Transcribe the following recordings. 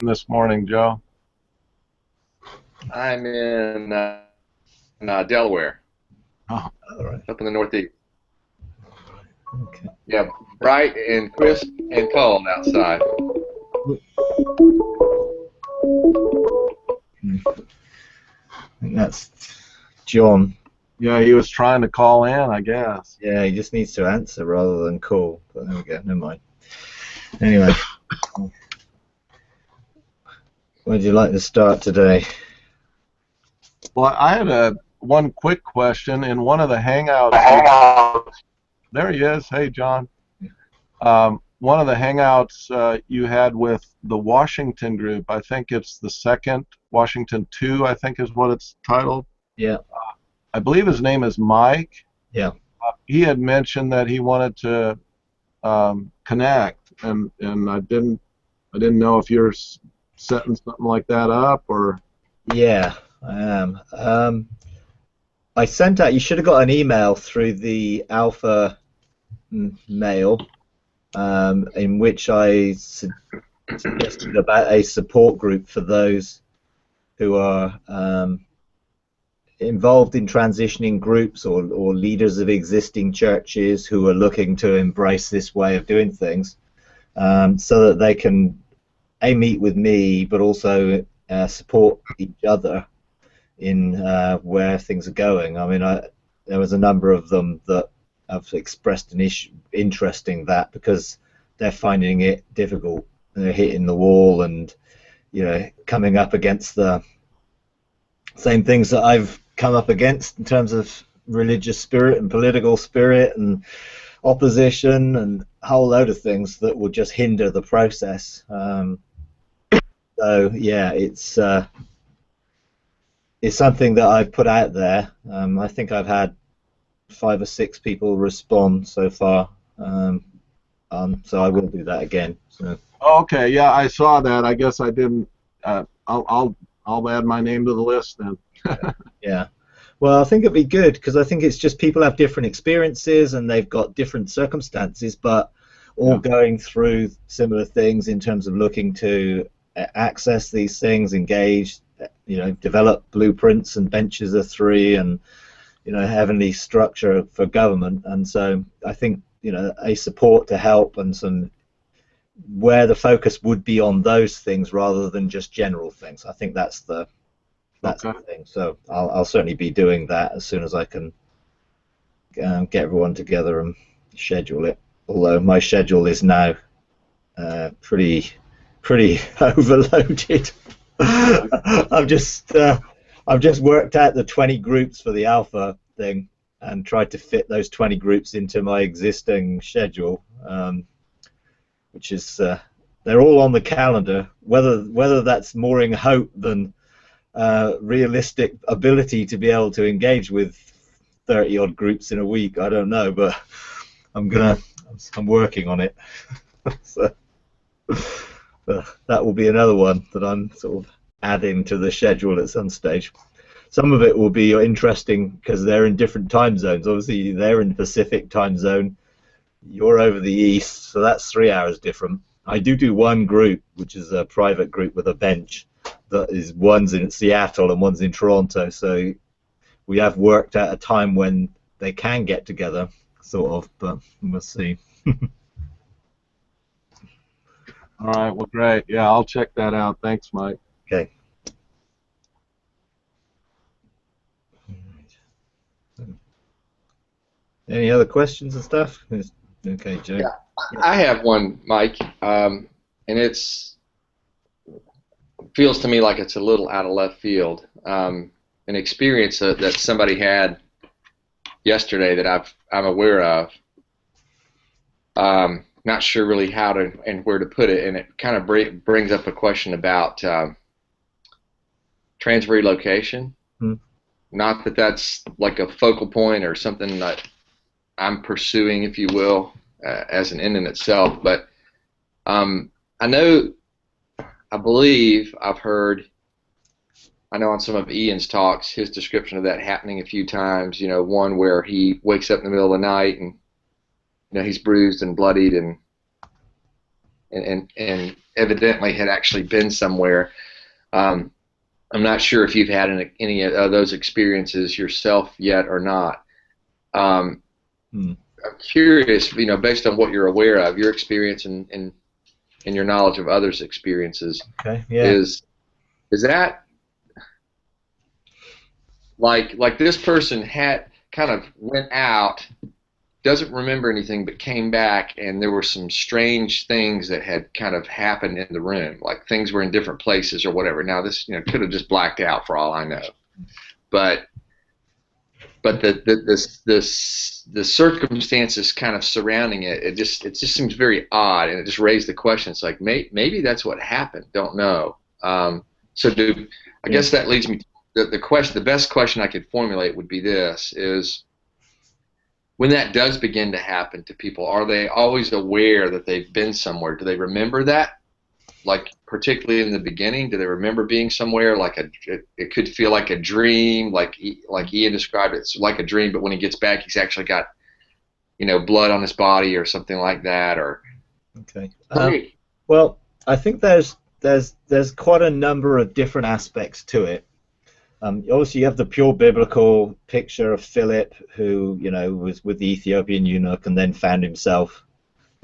this morning, Joe? I'm in Delaware, Oh, All right. up in the Northeast. Okay. Yeah, bright and crisp and cold outside. I think that's John. yeah, he was trying to call in, I guess. Yeah, he just needs to answer rather than call. But there we go. Never mind. Anyway, where'd you like to start today? Well, I had one quick question in one of the Hangouts. There he is. Hey, John. One of the Hangouts you had with the Washington group, I think it's the second, Washington 2, I think is what it's titled. Yeah. I believe his name is Mike. Yeah. He had mentioned that he wanted to connect, and I didn't know if you're setting something like that up or. Yeah, I am. I sent out. You should have got an email through the Alpha mail, in which I suggested about a support group for those who are involved in transitioning groups or leaders of existing churches who are looking to embrace this way of doing things, so that they can meet with me, but also support each other in where things are going. I mean, there was a number of them that have expressed an interest in that because they're finding it difficult. They're hitting the wall and coming up against the same things that I've come up against in terms of religious spirit and political spirit and opposition and a whole load of things that will just hinder the process. So yeah, it's something that I've put out there. I think I've had 5 or 6 people respond so far. So I will do that again. So. Okay, yeah, I saw that. I guess I didn't. I'll add my name to the list then. Yeah. Well, I think it'd be good because I think it's just people have different experiences and they've got different circumstances, but all going through similar things in terms of looking to access these things, engage, develop blueprints and benches of 3 and heavenly structure for government. And so I think a support to help and some where the focus would be on those things rather than just general things. I think that's the thing. So I'll certainly be doing that as soon as I can get everyone together and schedule it. Although my schedule is now pretty overloaded. I've just worked out the 20 groups for the Alpha thing and tried to fit those 20 groups into my existing schedule, which is they're all on the calendar. Whether that's more in hope than realistic ability to be able to engage with 30 odd groups in a week, I don't know, but I'm working on it. So that will be another one that I'm sort of adding to the schedule at some stage. Some of it will be interesting because they're in different time zones. Obviously, they're in the Pacific time zone. You're over the east, so that's 3 hours different. I do one group, which is a private group with a bench. That is, one's in Seattle and one's in Toronto. So we have worked out a time when they can get together, sort of, but we'll see. All right, well, great. Yeah, I'll check that out. Thanks, Mike. Okay. Any other questions and stuff? Okay, Joe. Yeah, I have one, Mike, and feels to me like it's a little out of left field. An experience that somebody had yesterday that I'm aware of. Not sure really how to and where to put it, and it kind of brings up a question about transrelocation. Not that that's like a focal point or something that I'm pursuing, if you will, as an end in itself, but I believe I've heard, I know on some of Ian's talks, his description of that happening a few times, one where he wakes up in the middle of the night and he's bruised and bloodied and evidently had actually been somewhere. I'm not sure if you've had any of those experiences yourself yet or not. I'm curious, based on what you're aware of, your experience and your knowledge of others' experiences. Okay. Yeah. Is that like this person had kind of went out, doesn't remember anything, but came back, and there were some strange things that had kind of happened in the room, like things were in different places or whatever. Now this could have just blacked out for all I know, but the circumstances kind of surrounding it just seems very odd, and it just raised the question. It's like maybe that's what happened. Don't know. I guess that leads me to the question. The best question I could formulate would be this: is when that does begin to happen to people, are they always aware that they've been somewhere? Do they remember that? Like, particularly in the beginning, do they remember being somewhere? Like it could feel like a dream, like Ian described it. It's like a dream, but when he gets back, he's actually got, blood on his body or something like that. Or okay. Well, I think there's quite a number of different aspects to it. Obviously, you have the pure biblical picture of Philip, who was with the Ethiopian eunuch and then found himself,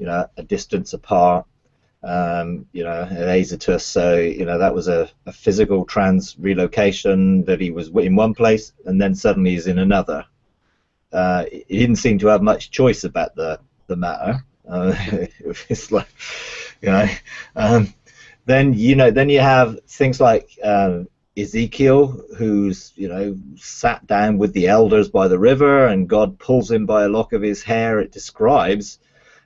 a distance apart. At Azotus, so that was a physical transrelocation, that he was in one place and then suddenly he's in another. He didn't seem to have much choice about the matter. It's like, then you have things like Ezekiel, who's sat down with the elders by the river, and God pulls him by a lock of his hair, it describes,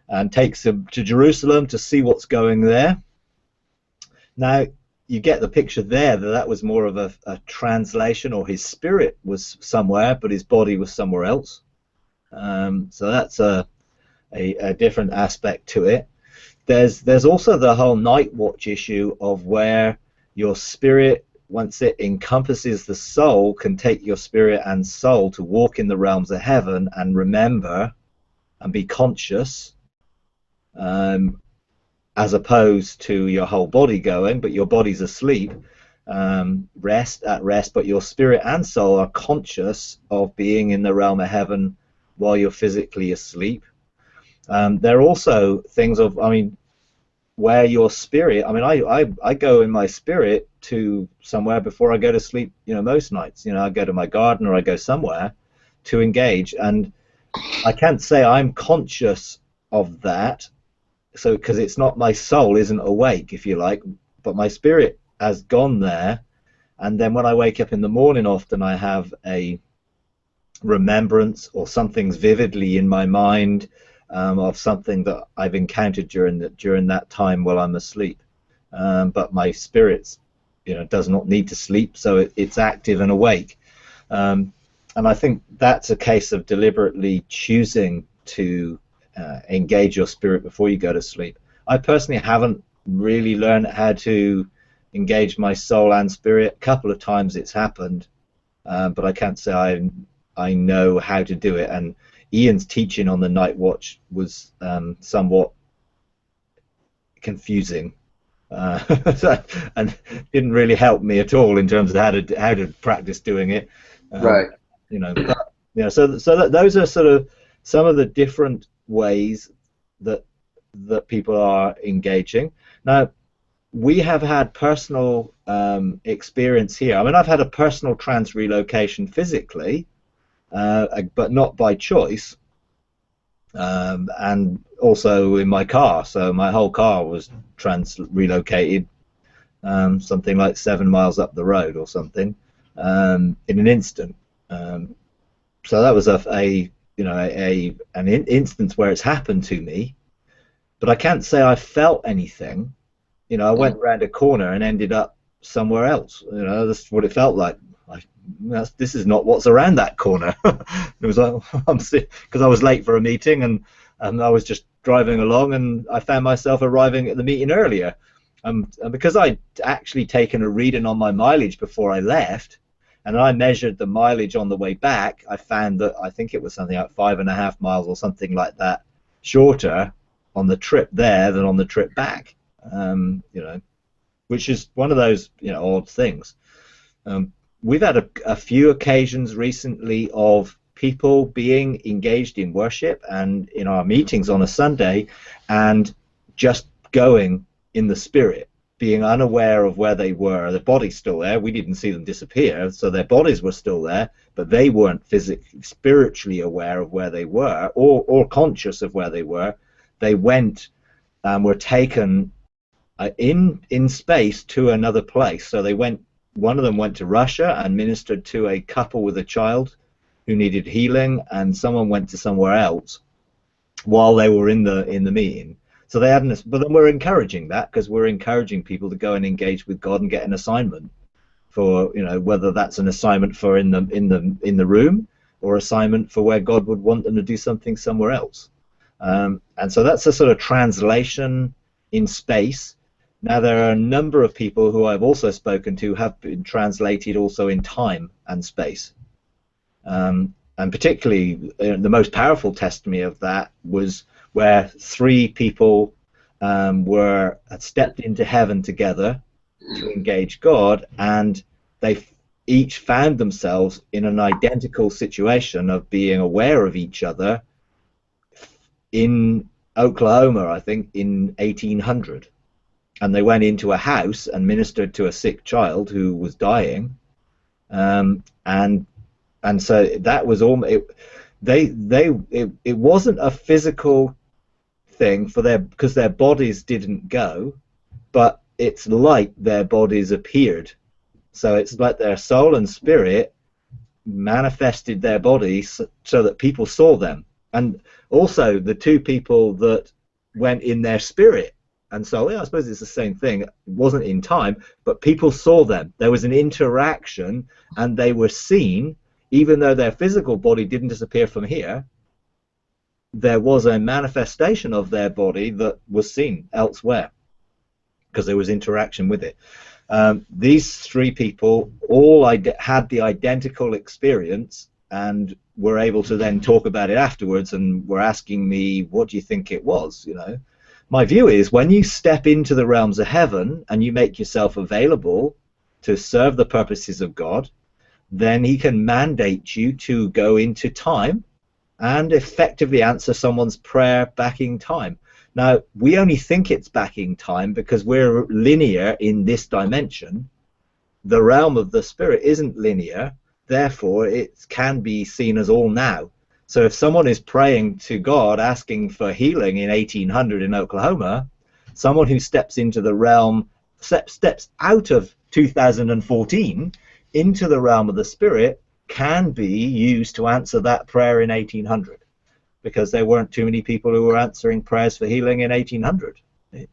and takes him to Jerusalem to see what's going there. Now, you get the picture there that was more of a translation, or his spirit was somewhere, but his body was somewhere else. So that's a different aspect to it. There's also the whole night watch issue of where your spirit, once it encompasses the soul, can take your spirit and soul to walk in the realms of heaven and remember and be conscious, as opposed to your whole body going, but your body's asleep, at rest, but your spirit and soul are conscious of being in the realm of heaven while you're physically asleep. There are also things of, where your spirit, I go in my spirit to somewhere before I go to sleep, most nights. I go to my garden or I go somewhere to engage, and I can't say I'm conscious of that, so because it's not, my soul isn't awake, if you like, but my spirit has gone there, and then when I wake up in the morning, often I have a remembrance or something's vividly in my mind of something that I've encountered during that time while I'm asleep, but my spirit does not need to sleep, so it's active and awake, and I think that's a case of deliberately choosing to engage your spirit before you go to sleep. I personally haven't really learned how to engage my soul and spirit. A couple of times it's happened, but I can't say I know how to do it, and Ian's teaching on the night watch was somewhat confusing, and didn't really help me at all in terms of how to practice doing it. Right. So those are sort of some of the different ways that people are engaging. Now, we have had personal experience here. I've had a personal transrelocation physically, but not by choice, and also in my car. So my whole car was relocated, something like 7 miles up the road or something, in an instant. So that was an instance where it's happened to me, but I can't say I felt anything. I went round a corner and ended up somewhere else. That's what it felt like. This is not what's around that corner. It was like, I'm sick, because I was late for a meeting, and I was just driving along, and I found myself arriving at the meeting earlier. And because I'd actually taken a reading on my mileage before I left, and I measured the mileage on the way back, I found that I think it was something like 5.5 miles or something like that shorter on the trip there than on the trip back. you know, which is one of those, you know, odd things. We've had a few occasions recently of people being engaged in worship and in our meetings on a Sunday and just going in the spirit, being unaware of where they were. The body's still there. We didn't see them disappear, so their bodies were still there, but they weren't physically, spiritually aware of where they were, or conscious of where they were. They went and were taken in space to another place. So they went. One of them went to Russia and ministered to a couple with a child who needed healing, and someone went to somewhere else while they were in the meeting. So they hadn't, but then we're encouraging that, because we're encouraging people to go and engage with God and get an assignment for, you know, whether that's an assignment for in the room, or assignment for where God would want them to do something somewhere else. And so that's a sort of translation in space. Now, there are a number of people who I've also spoken to have been translated also in time and space. And particularly, the most powerful testimony of that was where 3 people had stepped into heaven together to engage God, and they each found themselves in an identical situation of being aware of each other in Oklahoma, I think, in 1800. And they went into a house and ministered to a sick child who was dying, and so that was all. It wasn't a physical thing for because their bodies didn't go, but it's like their bodies appeared. So it's like their soul and spirit manifested their bodies so that people saw them, and also the 2 people that went in their spirit. And so, yeah, I suppose it's the same thing. It wasn't in time, but people saw them. There was an interaction, and they were seen, even though their physical body didn't disappear from here. There was a manifestation of their body that was seen elsewhere, because there was interaction with it. These 3 people all had the identical experience, and were able to then talk about it afterwards, and were asking me, what do you think it was, you know? My view is, when you step into the realms of heaven and you make yourself available to serve the purposes of God, then he can mandate you to go into time and effectively answer someone's prayer back in time. Now, we only think it's back in time because we're linear in this dimension. The realm of the spirit isn't linear, therefore it can be seen as all now. So if someone is praying to God, asking for healing in 1800 in Oklahoma, someone who steps into the realm, steps out of 2014 into the realm of the spirit, can be used to answer that prayer in 1800, because there weren't too many people who were answering prayers for healing in 1800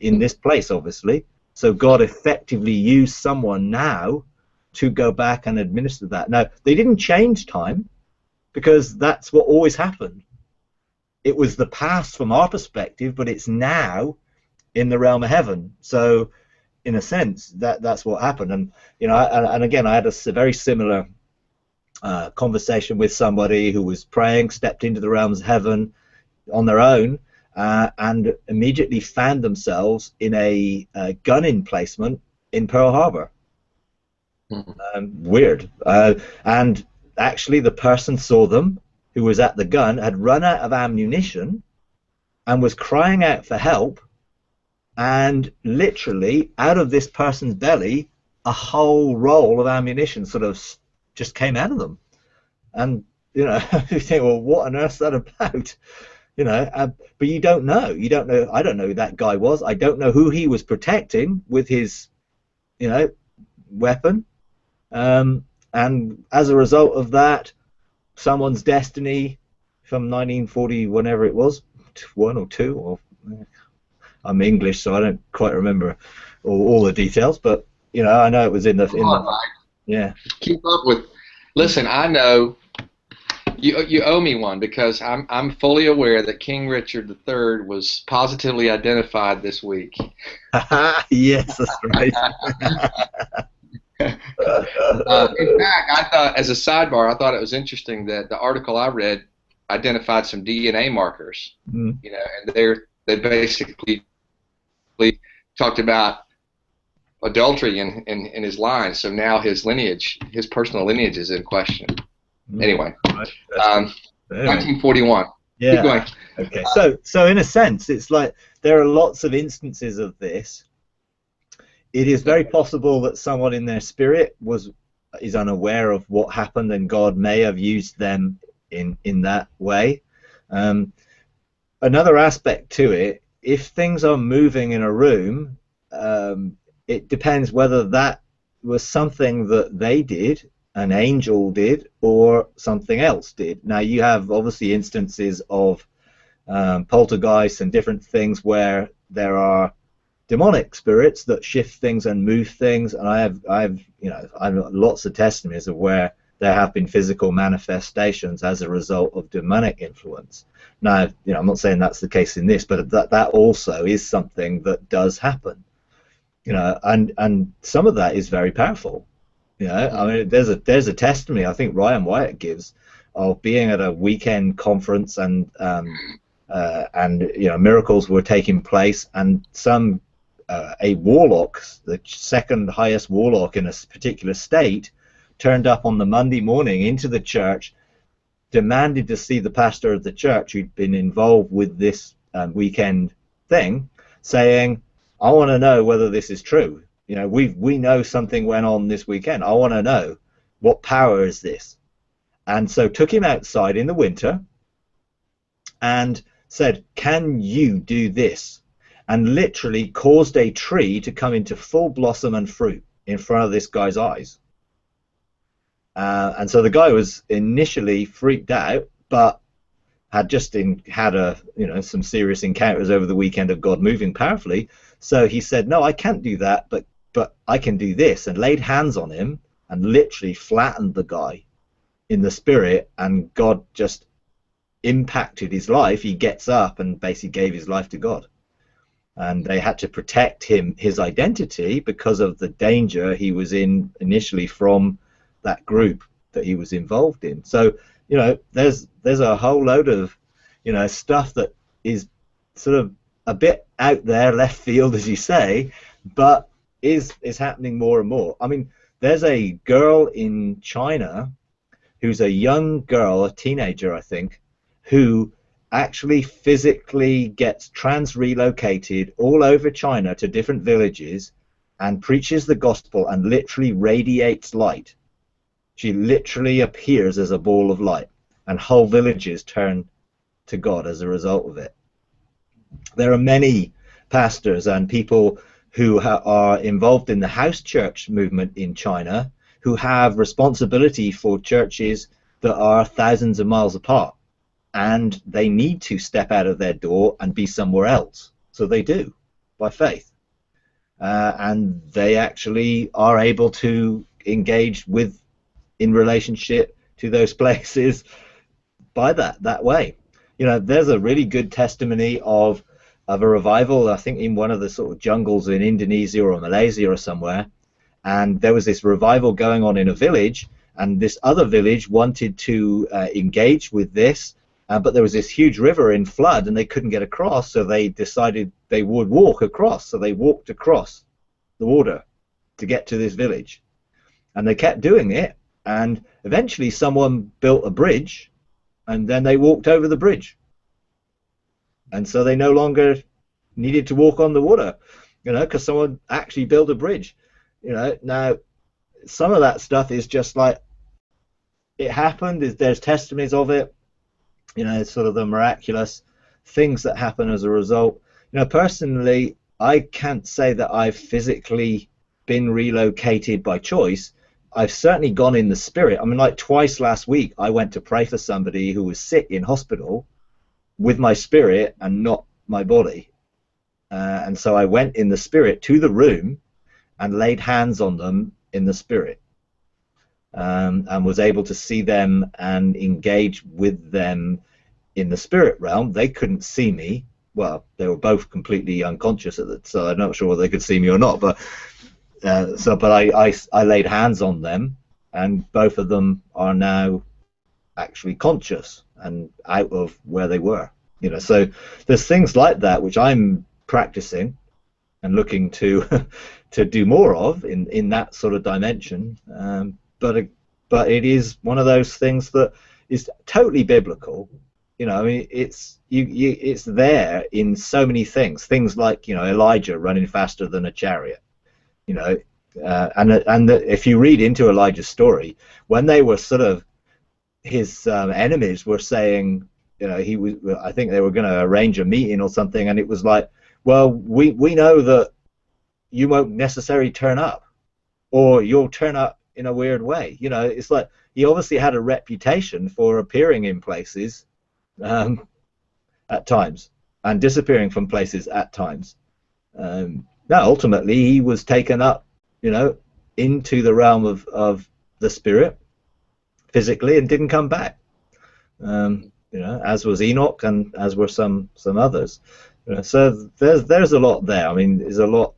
in this place, obviously. So God effectively used someone now to go back and administer that. Now, they didn't change time, because that's what always happened. It was the past from our perspective, but it's now in the realm of heaven. So, in a sense, that's what happened. And you know, and again, I had a very similar conversation with somebody who was praying, stepped into the realms of heaven on their own, and immediately found themselves in a gun emplacement in Pearl Harbor. Weird. And actually, the person saw them, who was at the gun, had run out of ammunition and was crying out for help, and literally out of this person's belly a whole roll of ammunition sort of just came out of them. And you know, you think, well, what on earth's that about? You know, but you don't know. I don't know who that guy was. I don't know who he was protecting with his, you know, weapon. And as a result of that, someone's destiny from 1940, whenever it was, 1 or 2, or I'm English, so I don't quite remember all the details, but you know, I know it was in the yeah. Keep up with. Listen, I know you owe me one, because I'm fully aware that King Richard III was positively identified this week. Yes, that's right. In fact, I thought, as a sidebar, I thought it was interesting that the article I read identified some DNA markers. You know, and they basically talked about adultery in his line, so now his lineage, his personal lineage, is in question. Anyway, Right. Anyway. 1941. Yeah. Keep going. Okay. So in a sense, it's like there are lots of instances of this. It is very possible that someone in their spirit is unaware of what happened, and God may have used them in that way. Another aspect to it, if things are moving in a room, it depends whether that was something that they did, an angel did, or something else did. Now, you have obviously instances of poltergeists and different things where there are demonic spirits that shift things and move things, and I've lots of testimonies of where there have been physical manifestations as a result of demonic influence. Now, I'm not saying that's the case in this, but that also is something that does happen. And some of that is very powerful. I mean, there's a testimony I think Ryan Wyatt gives of being at a weekend conference, and miracles were taking place, and a warlock, the second highest warlock in a particular state, turned up on the Monday morning into the church, demanded to see the pastor of the church who'd been involved with this weekend thing, saying, "I want to know whether this is true. We know something went on this weekend. I want to know, what power is this?" And so took him outside in the winter and said, "Can you do this?" And literally caused a tree to come into full blossom and fruit in front of this guy's eyes. And so the guy was initially freaked out, but had just had some serious encounters over the weekend of God moving powerfully. So he said, "No, I can't do that, but I can do this," and laid hands on him and literally flattened the guy in the spirit, and God just impacted his life. He gets up and basically gave his life to God. And they had to protect his identity because of the danger he was in initially from that group that he was involved in. So, there's a whole load of, stuff that is sort of a bit out there, left field, as you say, but is happening more and more. I mean, there's a girl in China who's a young girl, a teenager, I think, who actually physically gets trans-relocated all over China to different villages and preaches the gospel and literally radiates light. She literally appears as a ball of light, and whole villages turn to God as a result of it. There are many pastors and people who are involved in the house church movement in China who have responsibility for churches that are thousands of miles apart, and they need to step out of their door and be somewhere else. So they do, by faith. And they actually are able to engage in relationship to those places by that way. There's a really good testimony of a revival, I think in one of the sort of jungles in Indonesia or Malaysia or somewhere, and there was this revival going on in a village, and this other village wanted to engage with this, but there was this huge river in flood and they couldn't get across, so they decided they would walk across. So they walked across the water to get to this village, and they kept doing it, and eventually someone built a bridge, and then they walked over the bridge, and so they no longer needed to walk on the water, because someone actually built a bridge. Now some of that stuff is just like, it happened, there's testimonies of it, sort of the miraculous things that happen as a result. Personally, I can't say that I've physically been relocated by choice. I've certainly gone in the spirit. I mean, like twice last week, I went to pray for somebody who was sick in hospital with my spirit and not my body. And so I went in the spirit to the room and laid hands on them in the spirit, and was able to see them and engage with them in the spirit realm. They couldn't see me. Well, they were both completely unconscious at it, so I'm not sure whether they could see me or not. But I laid hands on them, and both of them are now actually conscious and out of where they were. So there's things like that which I'm practicing, and looking to to do more of in that sort of dimension. But it is one of those things that is totally biblical. You know, I mean, it's there in so many things like, you know, Elijah running faster than a chariot. You know, if you read into Elijah's story, when they were sort of his enemies were saying, you know, I think they were going to arrange a meeting or something, and it was like, well, we know that you won't necessarily turn up, or you'll turn up in a weird way. You know, it's like he obviously had a reputation for appearing in places at times and disappearing from places at times. Now, ultimately, he was taken up, you know, into the realm of the spirit physically and didn't come back. You know, as was Enoch and as were some others. You know, so there's a lot there. I mean, there's a lot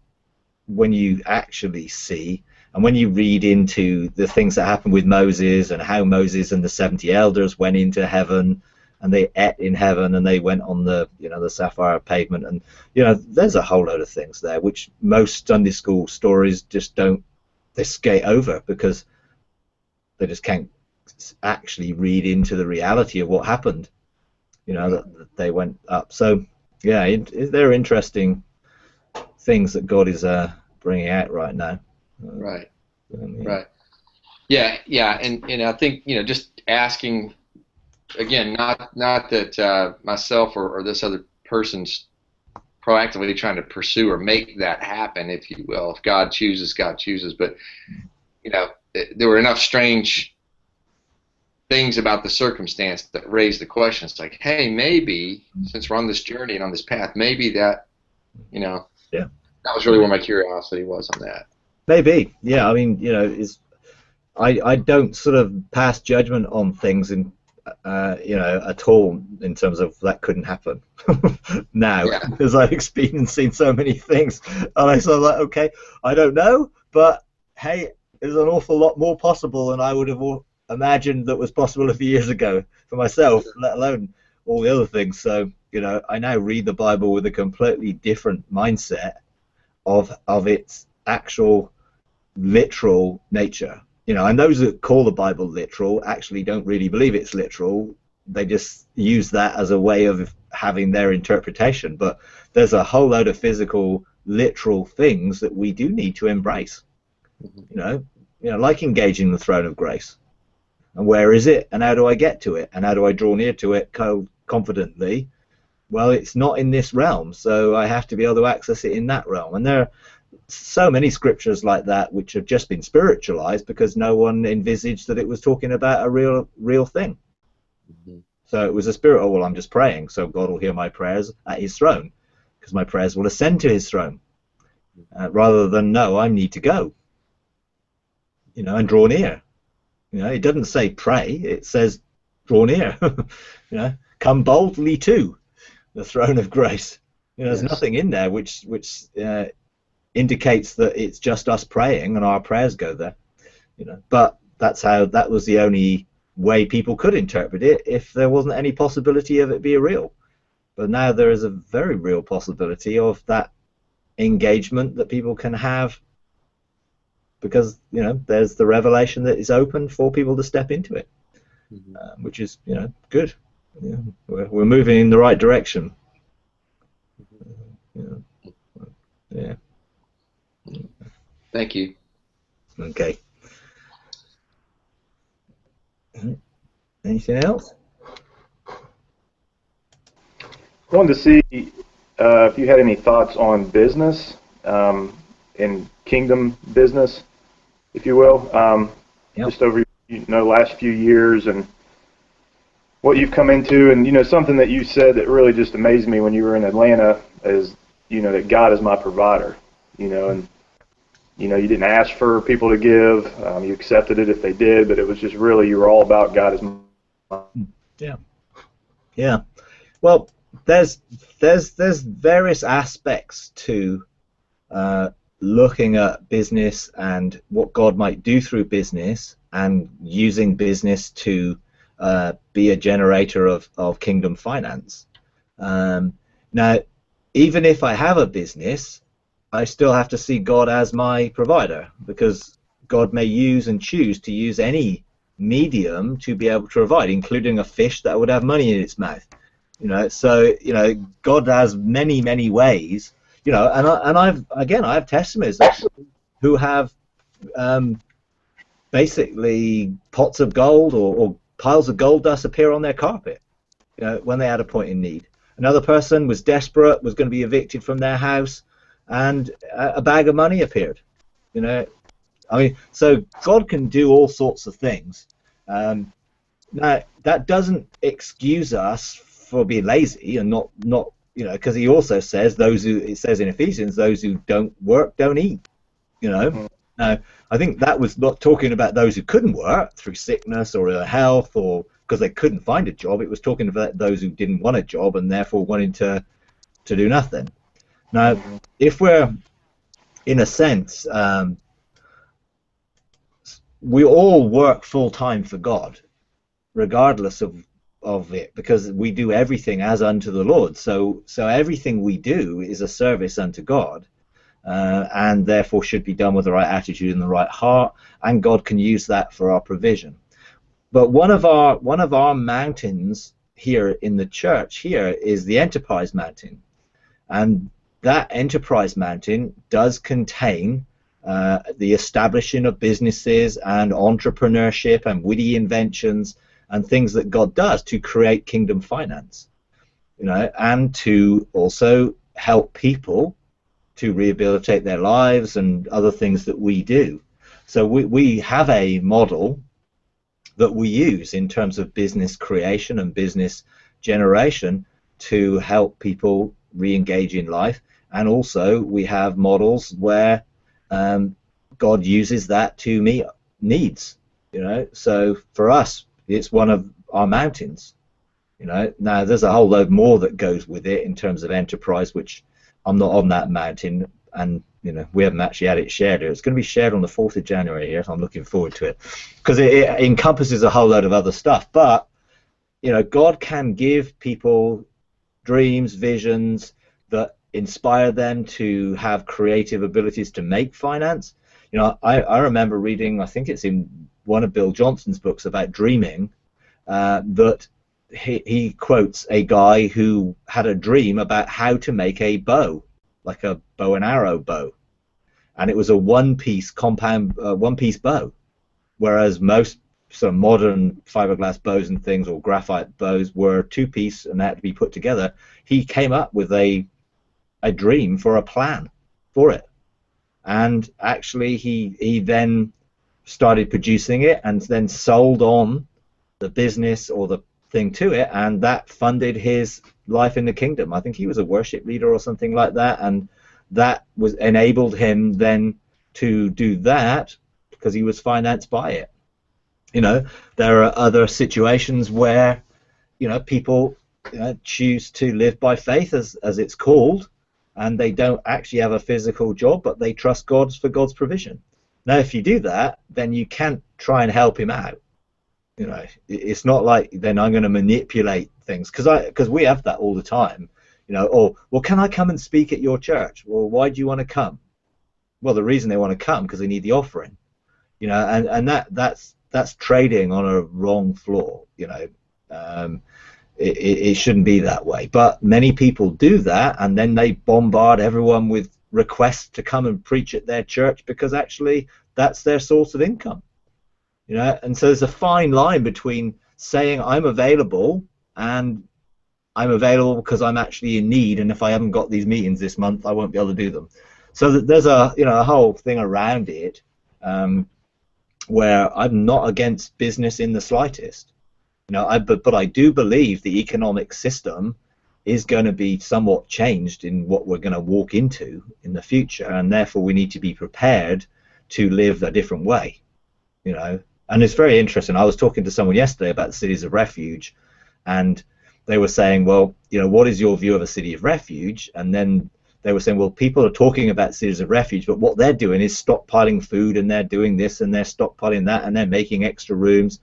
when you actually see and when you read into the things that happened with Moses and how Moses and the 70 elders went into heaven and they ate in heaven and they went on the, you know, the sapphire pavement, and, you know, there's a whole load of things there which most Sunday school stories just don't, they skate over because they just can't actually read into the reality of what happened, you know, that they went up. So yeah, they're interesting things that God is bringing out right now. Right. Yeah. Right. Yeah, and I think, you know, just asking again, not that myself or this other person's proactively trying to pursue or make that happen, if you will. If God chooses, God chooses. But, you know, there were enough strange things about the circumstance that raised the question. It's like, hey, maybe since we're on this journey and on this path, maybe that, you know, yeah, that was really where my curiosity was on that. Maybe, yeah. I mean, you know, I don't sort of pass judgment on things in, you know, at all in terms of that couldn't happen now, because I've experienced and seen so many things, and I sort of like, okay, I don't know, but hey, there's an awful lot more possible than I would have imagined that was possible a few years ago for myself, let alone all the other things. So, you know, I now read the Bible with a completely different mindset of its actual literal nature. You know, and those that call the Bible literal actually don't really believe it's literal. They just use that as a way of having their interpretation. But there's a whole load of physical, literal things that we do need to embrace. You know, like engaging the throne of grace. And where is it? And how do I get to it? And how do I draw near to it confidently? Well, it's not in this realm, so I have to be able to access it in that realm. And there are so many scriptures like that which have just been spiritualized because no one envisaged that it was talking about a real thing. So it was a spirit. Oh, well, I'm just praying, so God will hear my prayers at his throne, because my prayers will ascend to his throne, rather than, no, I need to go, you know, and draw near. You know, it doesn't say pray, it says draw near. You know, come boldly to the throne of grace. You know, there's nothing in there which indicates that it's just us praying and our prayers go there. You know, but that was the only way people could interpret it if there wasn't any possibility of it being real. But now there is a very real possibility of that engagement that people can have, because, you know, there's the revelation that is open for people to step into it, which is, you know, good. You know, we're moving in the right direction. Yeah. Thank you. Okay. Anything else? I wanted to see if you had any thoughts on business and kingdom business, if you will, just over last few years and what you've come into. And, you know, something that you said that really just amazed me when you were in Atlanta is, you know, that God is my provider, you know, and, you know, you didn't ask for people to give, you accepted it if they did, but it was just really, you were all about God is my. Yeah. Well, there's various aspects to looking at business and what God might do through business, and using business to be a generator of kingdom finance. Now, even if I have a business, I still have to see God as my provider, because God may use and choose to use any medium to be able to provide, including a fish that would have money in its mouth. So God has many ways. And I have testimonies of people who have basically pots of gold or piles of gold dust appear on their carpet, when they had a point in need. Another person was desperate, was going to be evicted from their house, and a bag of money appeared. So God can do all sorts of things. Now, that doesn't excuse us for being lazy and not because he also says it says in Ephesians, those who don't work don't eat. Now, I think that was not talking about those who couldn't work through sickness or ill health or because they couldn't find a job. It was talking about those who didn't want a job and therefore wanted to do nothing. Now, if we're, in a sense, we all work full-time for God, regardless of it, because we do everything as unto the Lord. So everything we do is a service unto God, and therefore should be done with the right attitude and the right heart, and God can use that for our provision. But one of our mountains here in the church here is the Enterprise Mountain, and that Enterprise Mountain does contain the establishing of businesses and entrepreneurship and witty inventions and things that God does to create kingdom finance, and to also help people to rehabilitate their lives and other things that we do. So we have a model that we use in terms of business creation and business generation to help people re-engage in life, and also we have models where God uses that to meet needs. So for us, it's one of our mountains. Now there's a whole load more that goes with it in terms of enterprise, which I'm not on that mountain, and we haven't actually had it shared here. It's going to be shared on the 4th of January here, so I'm looking forward to it, because it encompasses a whole load of other stuff. But God can give people dreams, visions that inspire them to have creative abilities to make finance. I remember reading, I think it's in one of Bill Johnson's books about dreaming, that he quotes a guy who had a dream about how to make a bow, like a bow and arrow bow, and it was a one-piece bow, whereas most sort of modern fiberglass bows and things, or graphite bows, were two-piece and they had to be put together. He came up with a dream for a plan for it, and actually he then started producing it and then sold on the business or the thing to it, and that funded his life in the kingdom. I think he was a worship leader or something like that, and that was enabled him then to do that because he was financed by it. There are other situations where people choose to live by faith, as it's called, and they don't actually have a physical job, but they trust God for God's provision. Now, if you do that, then you can't try and help him out. It's not like then I'm going to manipulate things, because we have that all the time. Well, can I come and speak at your church? Well, why do you want to come? Well, the reason they want to come because they need the offering. And that's trading on a wrong floor. It shouldn't be that way. But many people do that, and then they bombard everyone with requests to come and preach at their church because actually that's their source of income. And so there's a fine line between saying I'm available and I'm available because I'm actually in need, and if I haven't got these meetings this month, I won't be able to do them. So that there's a whole thing around it, where I'm not against business in the slightest. But I do believe the economic system is going to be somewhat changed in what we're going to walk into in the future, and therefore we need to be prepared to live a different way. And it's very interesting. I was talking to someone yesterday about the cities of refuge, and they were saying, well, what is your view of a city of refuge? And then they were saying, well, people are talking about cities of refuge, but what they're doing is stockpiling food, and they're doing this, and they're stockpiling that, and they're making extra rooms.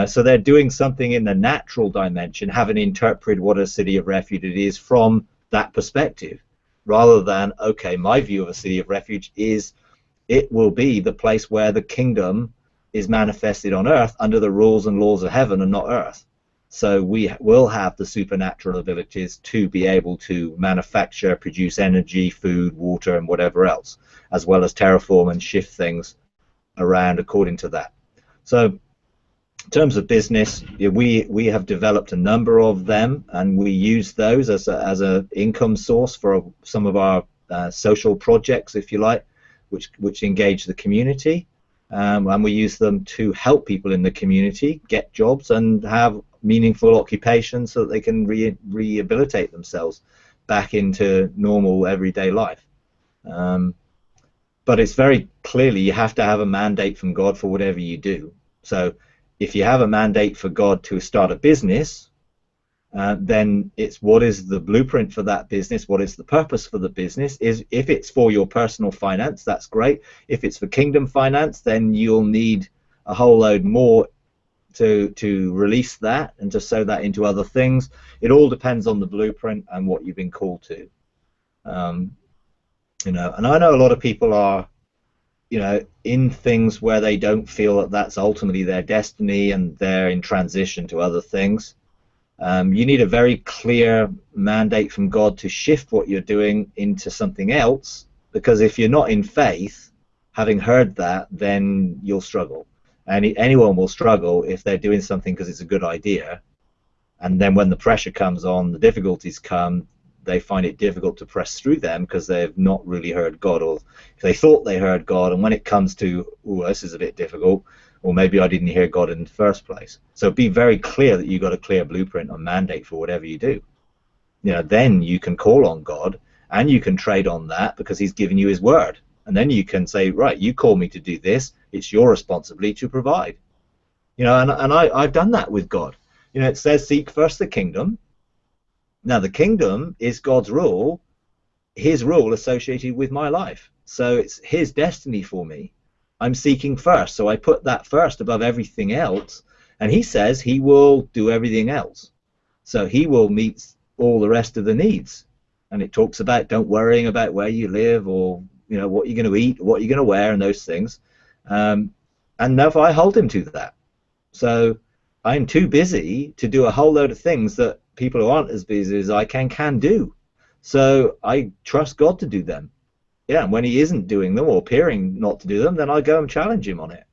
So they're doing something in the natural dimension, having interpreted what a city of refuge it is from that perspective. rather than, okay, my view of a city of refuge is it will be the place where the kingdom is manifested on earth under the rules and laws of heaven and not earth. So we will have the supernatural abilities to be able to manufacture, produce energy, food, water, and whatever else, as well as terraform and shift things around according to that. So in terms of business, we have developed a number of them, and we use those as a income source for some of our social projects, if you like, which engage the community, and we use them to help people in the community get jobs and have meaningful occupations so that they can rehabilitate themselves back into normal everyday life. But it's very clearly you have to have a mandate from God for whatever you do. So if you have a mandate for God to start a business, then it's what is the blueprint for that business, what is the purpose for the business. If it's for your personal finance, that's great. If it's for kingdom finance, then you'll need a whole load more to release that and to sow that into other things. It all depends on the blueprint and what you've been called to. And I know a lot of people are, in things where they don't feel that that's ultimately their destiny and they're in transition to other things. You need a very clear mandate from God to shift what you're doing into something else, because if you're not in faith, having heard that, then you'll struggle. And anyone will struggle if they're doing something because it's a good idea, and then when the pressure comes on, the difficulties come, they find it difficult to press through them because they've not really heard God, or if they thought they heard God, and when it comes to, oh, this is a bit difficult, or maybe I didn't hear God in the first place. So be very clear that you've got a clear blueprint or mandate for whatever you do. Then you can call on God, and you can trade on that because he's given you his word. And then you can say, right, you call me to do this, it's your responsibility to provide. And I've done that with God. It says seek first the kingdom. Now the kingdom is God's rule, his rule associated with my life. So it's his destiny for me. I'm seeking first, so I put that first above everything else, and he says he will do everything else. So he will meet all the rest of the needs. And it talks about don't worrying about where you live or what you're going to eat, what you're going to wear, and those things. And therefore I hold him to that. So I'm too busy to do a whole load of things that people who aren't as busy as I can do. So I trust God to do them. Yeah, and when he isn't doing them or appearing not to do them, then I go and challenge him on it.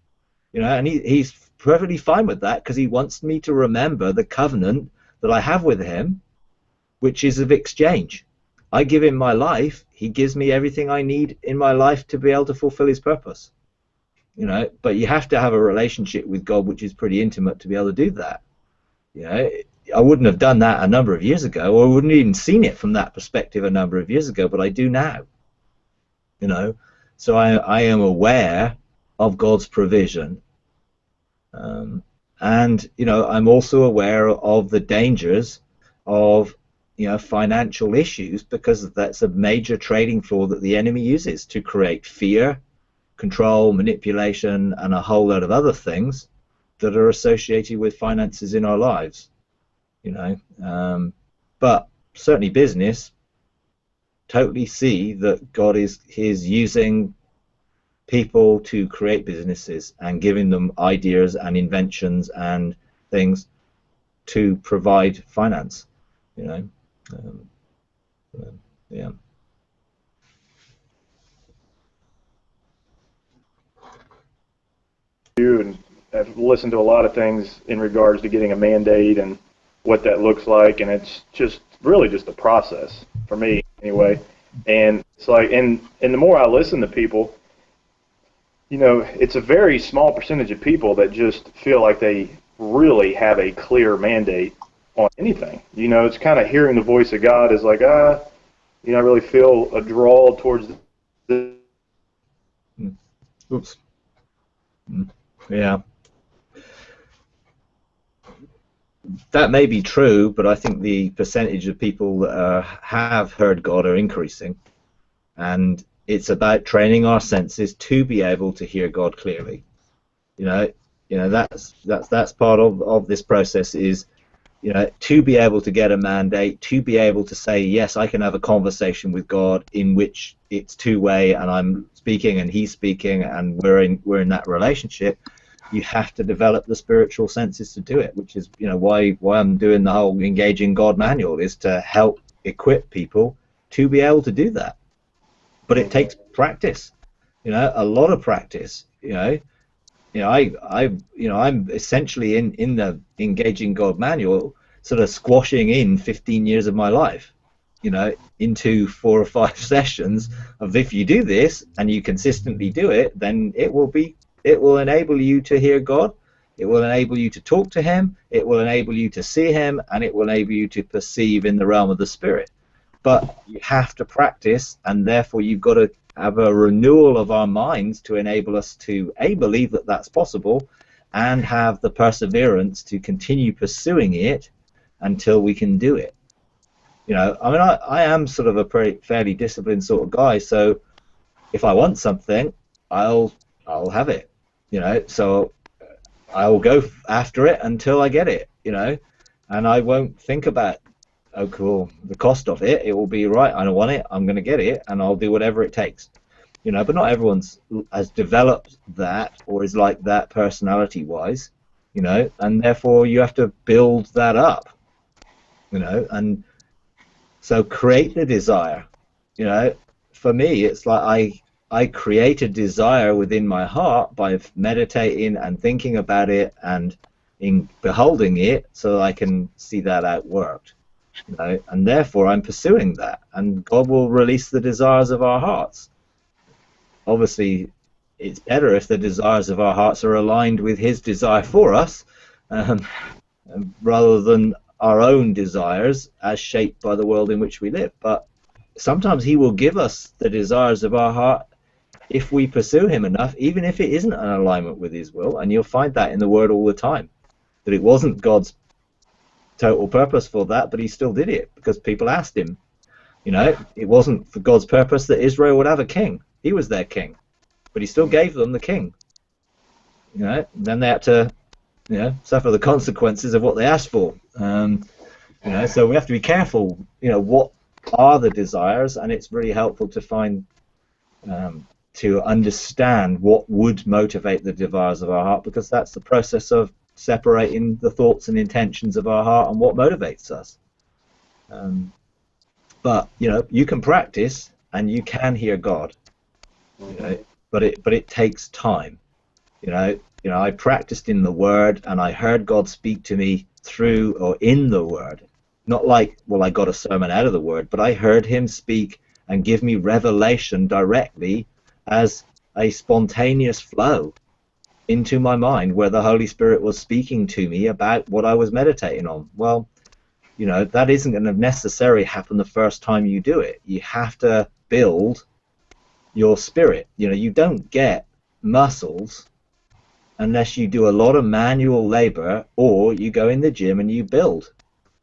And he's perfectly fine with that because he wants me to remember the covenant that I have with him, which is of exchange. I give him my life, he gives me everything I need in my life to be able to fulfill his purpose. But you have to have a relationship with God which is pretty intimate to be able to do that. I wouldn't have done that a number of years ago, or I wouldn't have even seen it from that perspective a number of years ago, but I do now. So I am aware of God's provision, and I'm also aware of the dangers of financial issues, because that's a major trading floor that the enemy uses to create fear, control, manipulation, and a whole lot of other things that are associated with finances in our lives. But certainly business, totally see that God is using people to create businesses and giving them ideas and inventions and things to provide finance. Yeah. And I've listened to a lot of things in regards to getting a mandate and what that looks like, and it's just really just a process for me anyway. And it's like, and the more I listen to people, it's a very small percentage of people that just feel like they really have a clear mandate on anything. It's kind of hearing the voice of God is like, I really feel a draw towards the. Oops. Yeah. That may be true, but I think the percentage of people that have heard God are increasing, and it's about training our senses to be able to hear God clearly. That's part of this process, is you know, to be able to get a mandate, to be able to say, yes, I can have a conversation with God in which it's two-way and I'm speaking and he's speaking and we're in that relationship, you have to develop the spiritual senses to do it, which is, you know, why I'm doing the whole Engaging God manual, is to help equip people to be able to do that. But it takes practice, you know, a lot of practice, you know. I'm essentially in the Engaging God manual, sort of squashing in 15 years of my life, you know, into 4 or 5 sessions of, if you do this and you consistently do it, then it will enable you to hear God, it will enable you to talk to him, it will enable you to see him, and it will enable you to perceive in the realm of the spirit. But you have to practice, and therefore you've got to have a renewal of our minds to enable us to believe that that's possible, and have the perseverance to continue pursuing it until we can do it. You know, I mean, I am sort of a fairly disciplined sort of guy, so if I want something, I'll have it, you know, so I'll go after it until I get it, you know, and I won't think about, oh cool, the cost of it. It will be, right, I don't want it, I'm going to get it, and I'll do whatever it takes, you know. But not everyone's has developed that or is like that personality wise, you know, and therefore you have to build that up, you know. And so create the desire, you know. For me, it's like I create a desire within my heart by meditating and thinking about it and in beholding it, so that I can see that outworked. You know, and therefore I'm pursuing that, and God will release the desires of our hearts. Obviously, it's better if the desires of our hearts are aligned with his desire for us, rather than our own desires as shaped by the world in which we live. But sometimes he will give us the desires of our heart if we pursue him enough, even if it isn't in alignment with his will. And you'll find that in the word all the time, that it wasn't God's total purpose for that, but he still did it because people asked him. You know, it wasn't for God's purpose that Israel would have a king. He was their king, but he still gave them the king. You know, then they had to, you know, suffer the consequences of what they asked for. You know, so we have to be careful. You know, what are the desires, and it's really helpful to find, to understand what would motivate the desires of our heart, because that's the process of separating the thoughts and intentions of our heart and what motivates us. But you know, you can practice and you can hear God, you know, but it takes time. You know, I practiced in the Word and I heard God speak to me through or in the Word. Not like, well, I got a sermon out of the Word, but I heard him speak and give me revelation directly as a spontaneous flow into my mind, where the Holy Spirit was speaking to me about what I was meditating on. Well, you know, that isn't going to necessarily happen the first time you do it. You have to build your spirit. You know, you don't get muscles unless you do a lot of manual labor, or you go in the gym and you build.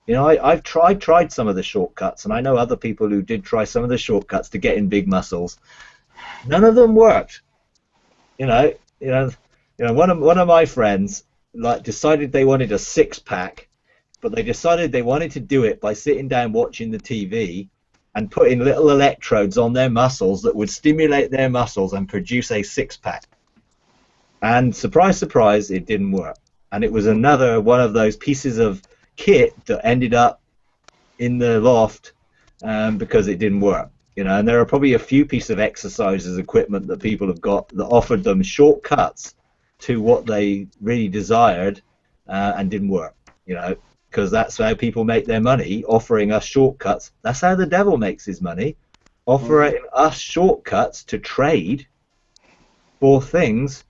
You know, I've tried some of the shortcuts, and I know other people who did try some of the shortcuts to get in big muscles. None of them worked. You know, one of my friends like decided they wanted a 6-pack, but they decided they wanted to do it by sitting down watching the TV and putting little electrodes on their muscles that would stimulate their muscles and produce a 6-pack. And surprise, surprise, it didn't work. And it was another one of those pieces of kit that ended up in the loft because it didn't work. You know, and there are probably a few pieces of exercises equipment that people have got that offered them shortcuts to what they really desired and didn't work. You know, because that's how people make their money, offering us shortcuts. That's how the devil makes his money, offering us shortcuts to trade for things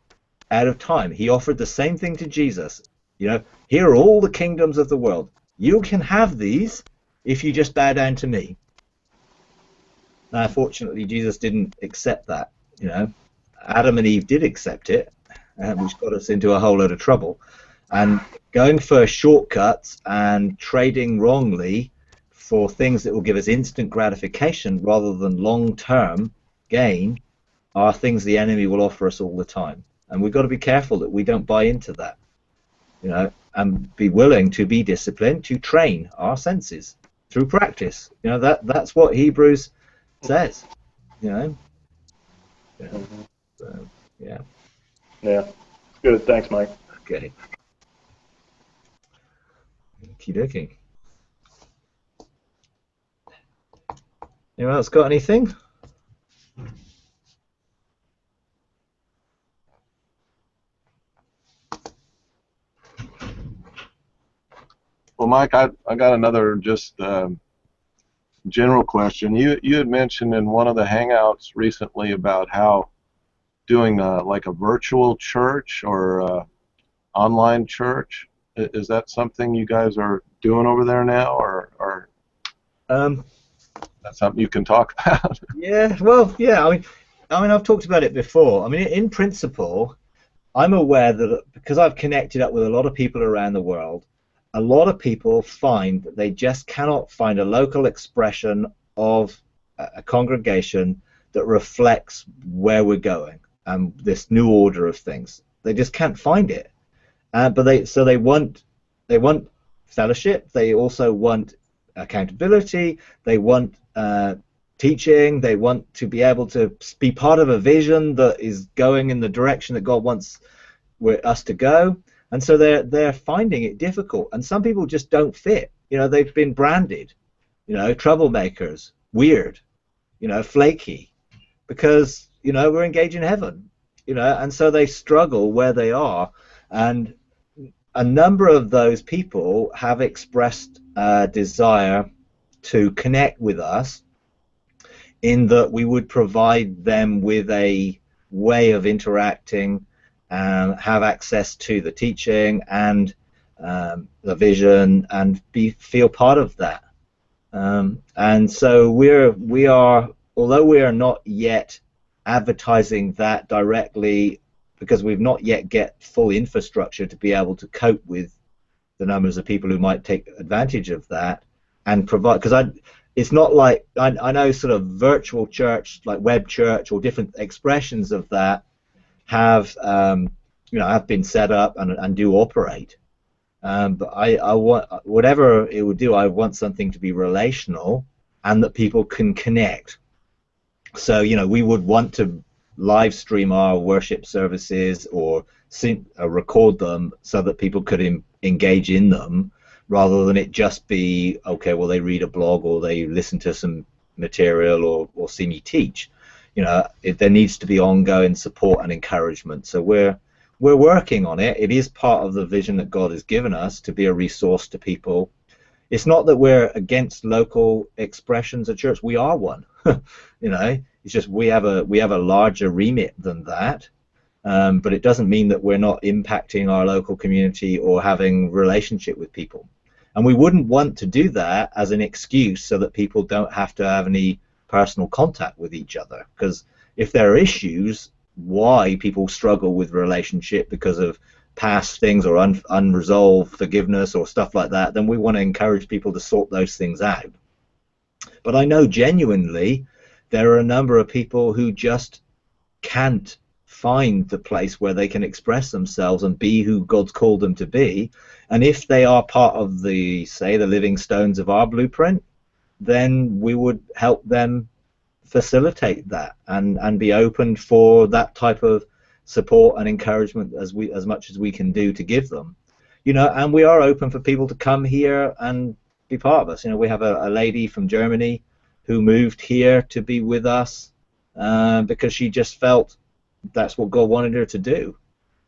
out of time. He offered the same thing to Jesus. You know, here are all the kingdoms of the world. You can have these if you just bow down to me. Now, fortunately, Jesus didn't accept that. You know, Adam and Eve did accept it, which got us into a whole load of trouble. And going for shortcuts and trading wrongly for things that will give us instant gratification rather than long-term gain are things the enemy will offer us all the time. And we've got to be careful that we don't buy into that. You know, and be willing to be disciplined to train our senses through practice. You know, that's what Hebrews says. You know. Yeah. So, yeah. Yeah. Good. Thanks, Mike. Okay. Okie dokie. Anyone else got anything? Well, Mike, I got another just general question. You had mentioned in one of the Hangouts recently about how doing like a virtual church or online church. Is that something you guys are doing over there now, or that's something you can talk about? Yeah. Well, yeah. I mean, I've talked about it before. I mean, in principle, I'm aware that because I've connected up with a lot of people around the world, a lot of people find that they just cannot find a local expression of a congregation that reflects where we're going and this new order of things. They just can't find it. But they want fellowship. They also want accountability. They want teaching. They want to be able to be part of a vision that is going in the direction that God wants us to go. And so they're finding it difficult. And some people just don't fit. You know, they've been branded, you know, troublemakers, weird, you know, flaky, because, you know, we're engaged in heaven, you know, and so they struggle where they are. And a number of those people have expressed a desire to connect with us in that we would provide them with a way of interacting, have access to the teaching and the vision, and feel part of that. And so we are, although we are not yet advertising that directly, because we've not yet get full infrastructure to be able to cope with the numbers of people who might take advantage of that and provide, because it's not like, I know sort of virtual church, like web church or different expressions of that have, you know, have been set up and do operate. But I want, whatever it would do, I want something to be relational and that people can connect. So, you know, we would want to live stream our worship services or record them so that people could engage in them, rather than it just be, okay, well, they read a blog or they listen to some material or see me teach. You know, there needs to be ongoing support and encouragement. So we're working on it. It is part of the vision that God has given us to be a resource to people. It's not that we're against local expressions of church. We are one. You know, it's just we have a larger remit than that. But it doesn't mean that we're not impacting our local community or having relationship with people. And we wouldn't want to do that as an excuse so that people don't have to have any personal contact with each other. Because if there are issues, why people struggle with relationship because of past things or unresolved forgiveness or stuff like that, then we want to encourage people to sort those things out. But I know genuinely there are a number of people who just can't find the place where they can express themselves and be who God's called them to be. And if they are part of the, say, the living stones of our blueprint, then we would help them facilitate that and be open for that type of support and encouragement as much as we can do to give them. You know, and we are open for people to come here and be part of us. You know, we have a lady from Germany who moved here to be with us because she just felt that's what God wanted her to do.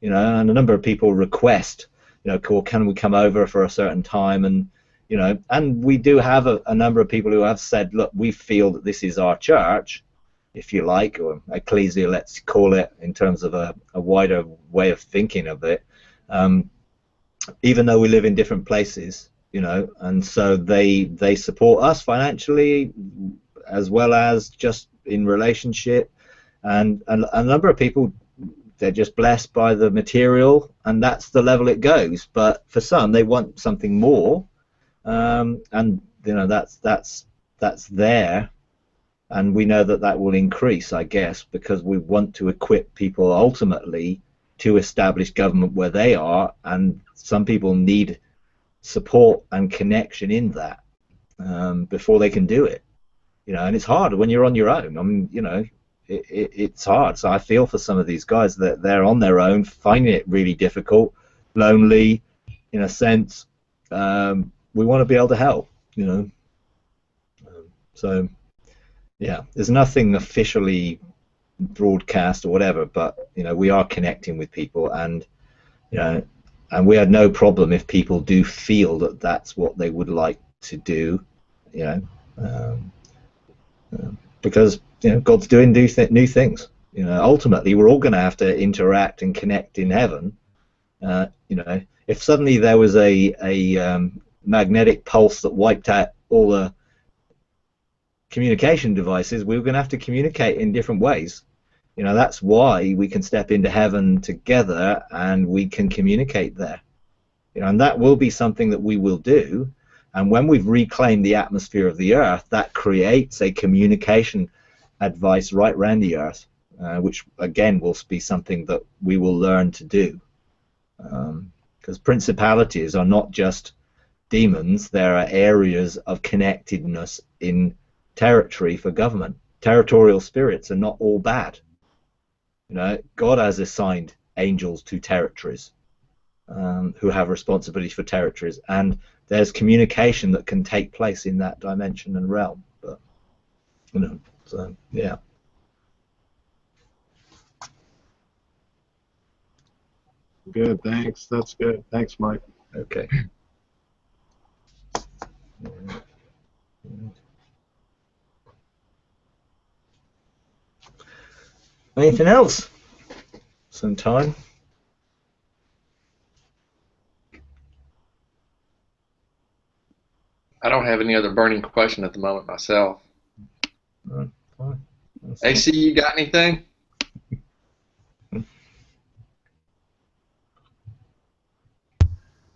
You know, and a number of people request, you know, cool, can we come over for a certain time? And you know, and we do have a number of people who have said, look, we feel that this is our church, if you like, or ecclesia, let's call it, in terms of a wider way of thinking of it, even though we live in different places, you know, and so they support us financially as well as just in relationship, and a number of people, they're just blessed by the material, and that's the level it goes. But for some, they want something more. And you know, that's there, and we know that will increase, I guess, because we want to equip people ultimately to establish government where they are, and some people need support and connection in that before they can do it. And it's hard when you're on your own. I mean, it's hard. So I feel for some of these guys that they're on their own, finding it really difficult, lonely, in a sense. We want to be able to help, So, yeah, there's nothing officially broadcast or whatever, but we are connecting with people, and and we had no problem if people do feel that that's what they would like to do, because God's doing new things. Ultimately we're all going to have to interact and connect in heaven. If suddenly there was a magnetic pulse that wiped out all the communication devices, we were going to have to communicate in different ways. That's why we can step into heaven together and we can communicate there. And that will be something that we will do. And when we've reclaimed the atmosphere of the earth, that creates a communication advice right around the earth, which again will be something that we will learn to do. Because principalities are not just demons, there are areas of connectedness in territory for government. Territorial spirits are not all bad. God has assigned angels to territories who have responsibility for territories, and there's communication that can take place in that dimension and realm. But so yeah. Good, thanks. That's good. Thanks, Mike. Okay. Anything else? Some time. I don't have any other burning question at the moment myself. Fine. AC, you got anything?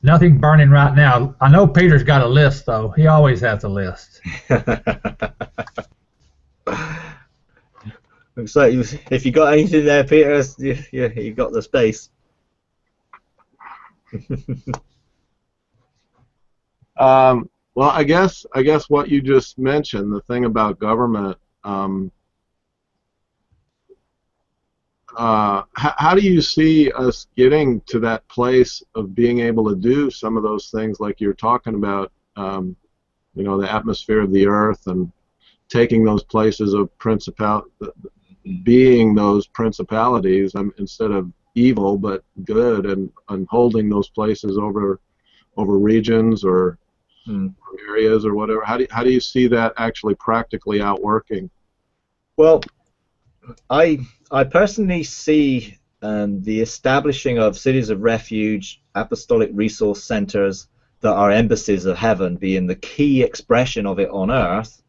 Nothing burning right now. I know Peter's got a list, though. He always has a list. Looks like if you got anything there, Peter, you got the space. Well, I guess what you just mentioned, the thing about government, how do you see us getting to that place of being able to do some of those things like you're talking about, the atmosphere of the earth and taking those places of being those principalities instead of evil but good, and holding those places over regions or areas or whatever? How do you see that actually practically outworking? Well, I personally see the establishing of cities of refuge, apostolic resource centers that are embassies of heaven being the key expression of it on earth,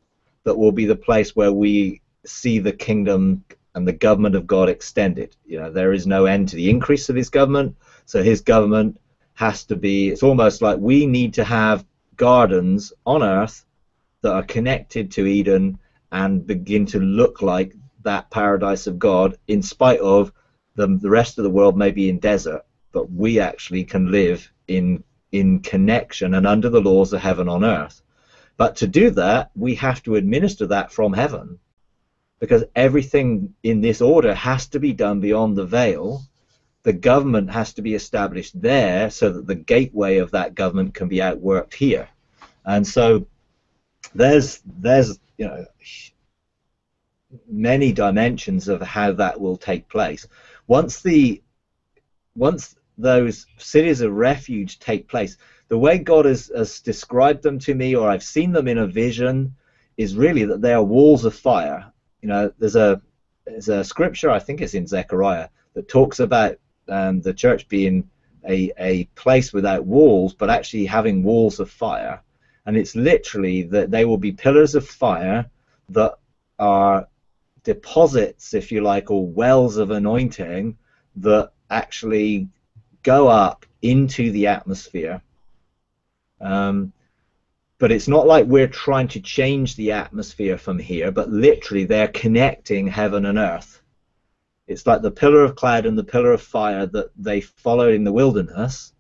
that will be the place where we see the kingdom and the government of God extended. There is no end to the increase of his government, so his government has to be, it's almost like we need to have gardens on earth that are connected to Eden and begin to look like that paradise of God, in spite of the rest of the world may be in desert, but we actually can live in connection and under the laws of heaven on earth. But to do that, we have to administer that from heaven, because everything in this order has to be done beyond the veil. The government has to be established there so that the gateway of that government can be outworked here. And so there's many dimensions of how that will take place. Once those cities of refuge take place, the way God has described them to me, or I've seen them in a vision, is really that they are walls of fire. There's a scripture, I think it's in Zechariah, that talks about the church being a place without walls, but actually having walls of fire. And it's literally that they will be pillars of fire that are deposits, if you like, or wells of anointing that actually go up into the atmosphere. But it's not like we're trying to change the atmosphere from here, but literally they're connecting heaven and earth. It's like the pillar of cloud and the pillar of fire that they followed in the wilderness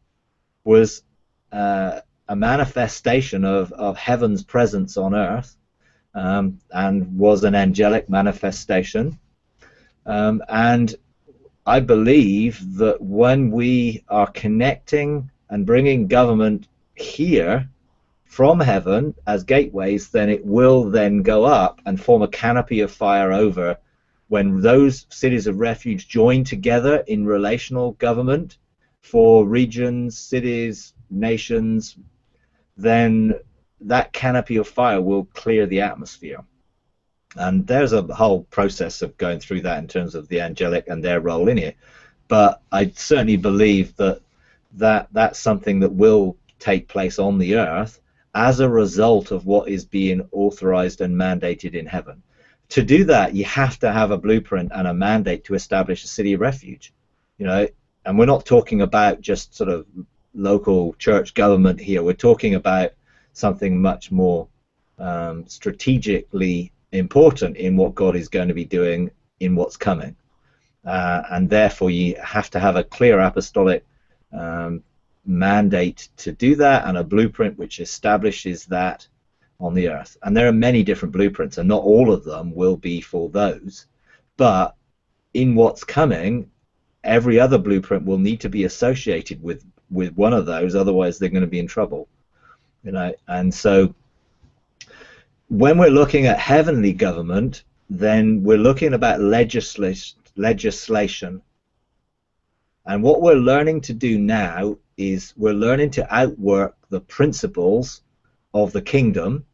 was a manifestation of heaven's presence on earth, and was an angelic manifestation. And I believe that when we are connecting and bringing government here from heaven as gateways, then it will then go up and form a canopy of fire over. When those cities of refuge join together in relational government for regions, cities, nations, then that canopy of fire will clear the atmosphere. And there's a whole process of going through that in terms of the angelic and their role in it. But I certainly believe that's something that will take place on the earth as a result of what is being authorized and mandated in heaven. To do that, you have to have a blueprint and a mandate to establish a city of refuge. You know, and we're not talking about just sort of local church government here. We're talking about something much more strategically important in what God is going to be doing in what's coming. And therefore, you have to have a clear apostolic mandate to do that, and a blueprint which establishes that on the earth. And there are many different blueprints, and not all of them will be for those. But in what's coming, every other blueprint will need to be associated with one of those, otherwise they're going to be in trouble. You know, and so when we're looking at heavenly government, then we're looking about legislation. And what we're learning to do now is we're learning to outwork the principles of the kingdom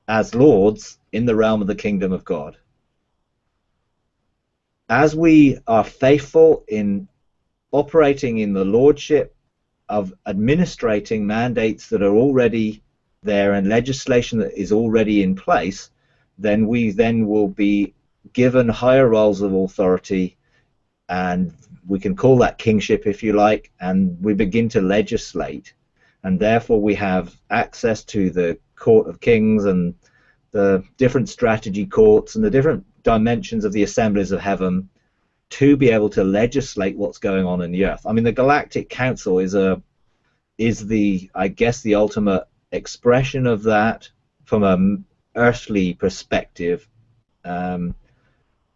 as lords in the realm of the kingdom of God. As we are faithful in operating in the lordship of administrating mandates that are already there and legislation that is already in place, then we then will be given higher roles of authority, and we can call that kingship if you like, and we begin to legislate, and therefore we have access to the court of kings and the different strategy courts and the different dimensions of the assemblies of heaven to be able to legislate what's going on in the earth. I mean, the Galactic Council is the, I guess, the ultimate expression of that from an earthly perspective. I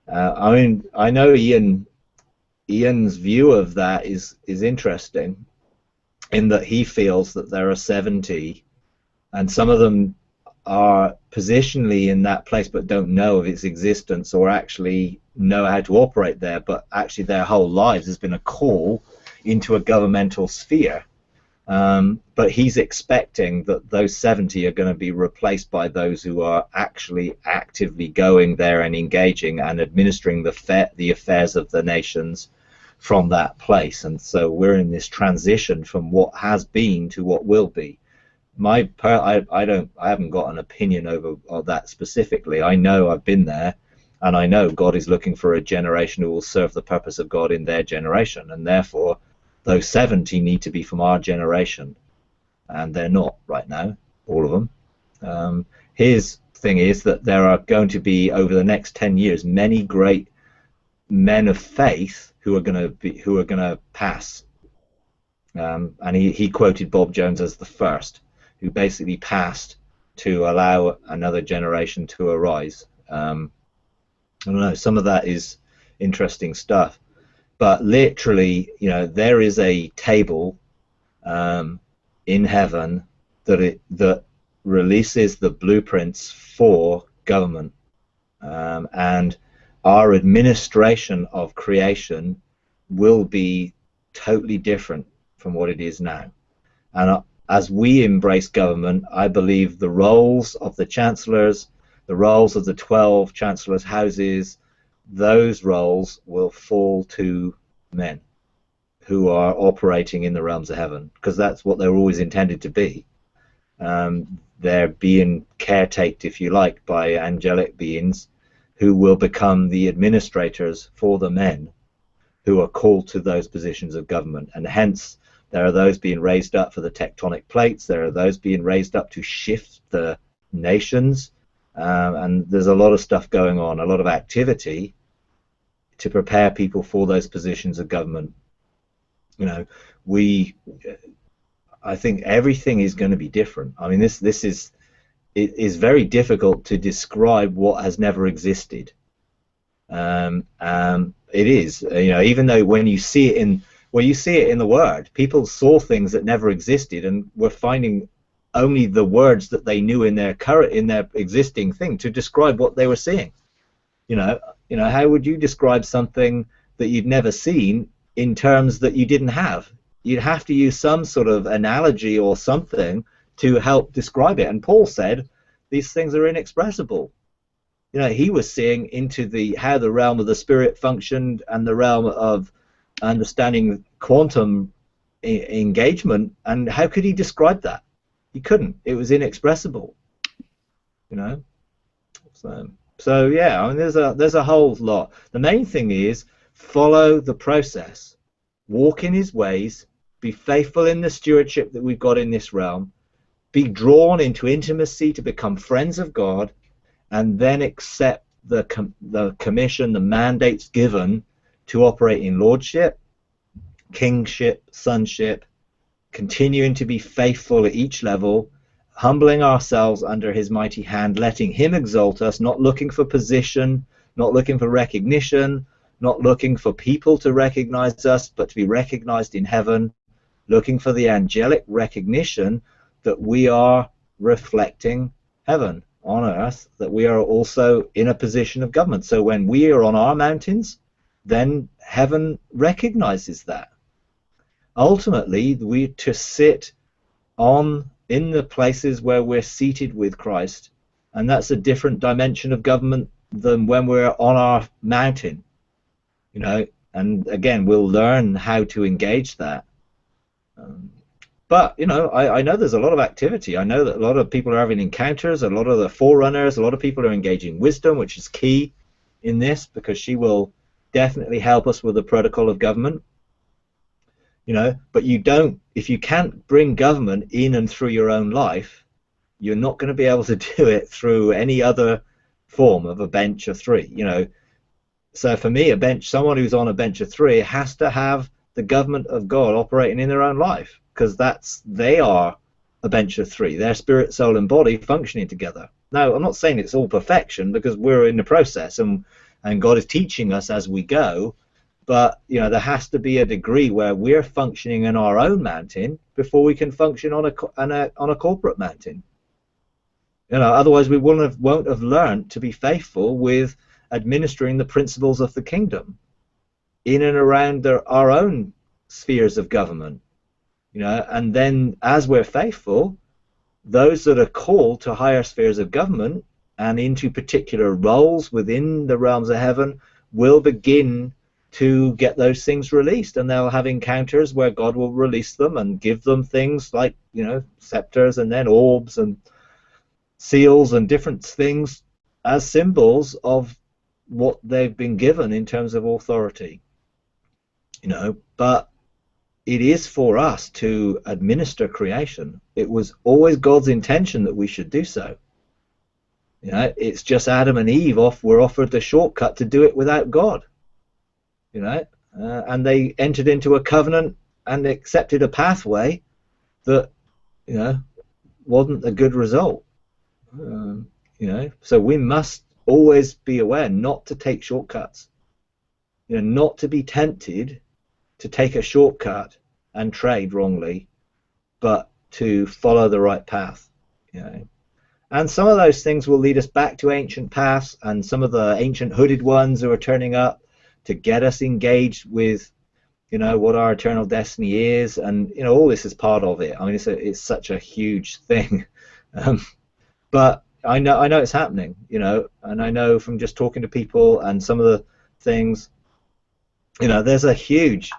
mean, I know Ian's view of that is interesting, in that he feels that there are 70, and some of them are positionally in that place but don't know of its existence or actually know how to operate there, but actually their whole lives has been a call into a governmental sphere. But he's expecting that those 70 are going to be replaced by those who are actually actively going there and engaging and administering the affairs of the nations from that place. And so we're in this transition from what has been to what will be. I haven't got an opinion over that specifically. I know I've been there, and I know God is looking for a generation who will serve the purpose of God in their generation, and therefore those 70 need to be from our generation, and they're not right now, all of them. His thing is that there are going to be, over the next 10 years, many great men of faith who are going to pass. And he quoted Bob Jones as the first, who basically passed to allow another generation to arise. I don't know, some of that is interesting stuff. But literally, you know, there is a table in heaven that releases the blueprints for government, and our administration of creation will be totally different from what it is now. And as we embrace government, I believe the roles of the chancellors, the roles of the 12 chancellors' houses, those roles will fall to men who are operating in the realms of heaven, because that's what they're always intended to be. They're being caretaked, if you like, by angelic beings who will become the administrators for the men who are called to those positions of government. And hence, there are those being raised up for the tectonic plates, there are those being raised up to shift the nations, and there's a lot of stuff going on, a lot of activity to prepare people for those positions of government. You know, I think everything is going to be different. I mean, it is very difficult to describe what has never existed. It is, you know, even though when you see it in the Word, people saw things that never existed and were finding only the words that they knew in their existing thing to describe what they were seeing. You know, how would you describe something that you'd never seen in terms that you didn't have? You'd have to use some sort of analogy or something to help describe it. And Paul said these things are inexpressible. You know, he was seeing into how the realm of the spirit functioned and the realm of understanding quantum engagement, and how could he describe that? He couldn't. It was inexpressible. You know, so yeah. I mean, there's a whole lot. The main thing is follow the process, walk in his ways, be faithful in the stewardship that we've got in this realm, be drawn into intimacy to become friends of God, and then accept the commission, the mandates given to operate in lordship, kingship, sonship, continuing to be faithful at each level, humbling ourselves under his mighty hand, letting him exalt us, not looking for position, not looking for recognition, not looking for people to recognize us, but to be recognized in heaven, looking for the angelic recognition that we are reflecting heaven on earth, that we are also in a position of government. So when we are on our mountains, then heaven recognizes that. Ultimately, we to sit in the places where we're seated with Christ, and that's a different dimension of government than when we're on our mountain. You know, and again, we'll learn how to engage that. But, you know, I know there's a lot of activity. I know that a lot of people are having encounters, a lot of the forerunners, a lot of people are engaging wisdom, which is key in this, because she will definitely help us with the protocol of government. You know, but if you can't bring government in and through your own life, you're not going to be able to do it through any other form of a bench of three, you know. So for me, someone who's on a bench of three has to have the government of God operating in their own life, because they are a bench of three. They're spirit, soul, and body functioning together. Now, I'm not saying it's all perfection, because we're in the process, and God is teaching us as we go. But, you know, there has to be a degree where we're functioning in our own mountain before we can function on a corporate mountain. You know, otherwise we won't have learned to be faithful with administering the principles of the kingdom in and around our own spheres of government. You know, and then as we're faithful, those that are called to higher spheres of government and into particular roles within the realms of heaven will begin to get those things released, and they'll have encounters where God will release them and give them things like, you know, scepters and then orbs and seals and different things as symbols of what they've been given in terms of authority. You know, but it is for us to administer creation. It was always God's intention that we should do so. You know, it's just Adam and Eve were offered the shortcut to do it without God. You know, and they entered into a covenant and accepted a pathway that, you know, wasn't a good result. You know, so we must always be aware not to take shortcuts. You know, not to be tempted to take a shortcut and trade wrongly, but to follow the right path. You know, and some of those things will lead us back to ancient paths, and some of the ancient hooded ones who are turning up to get us engaged with, you know, what our eternal destiny is, and, you know, all this is part of it. I mean, it's such a huge thing, but I know it's happening, you know, and I know from just talking to people and some of the things, you know, there's a huge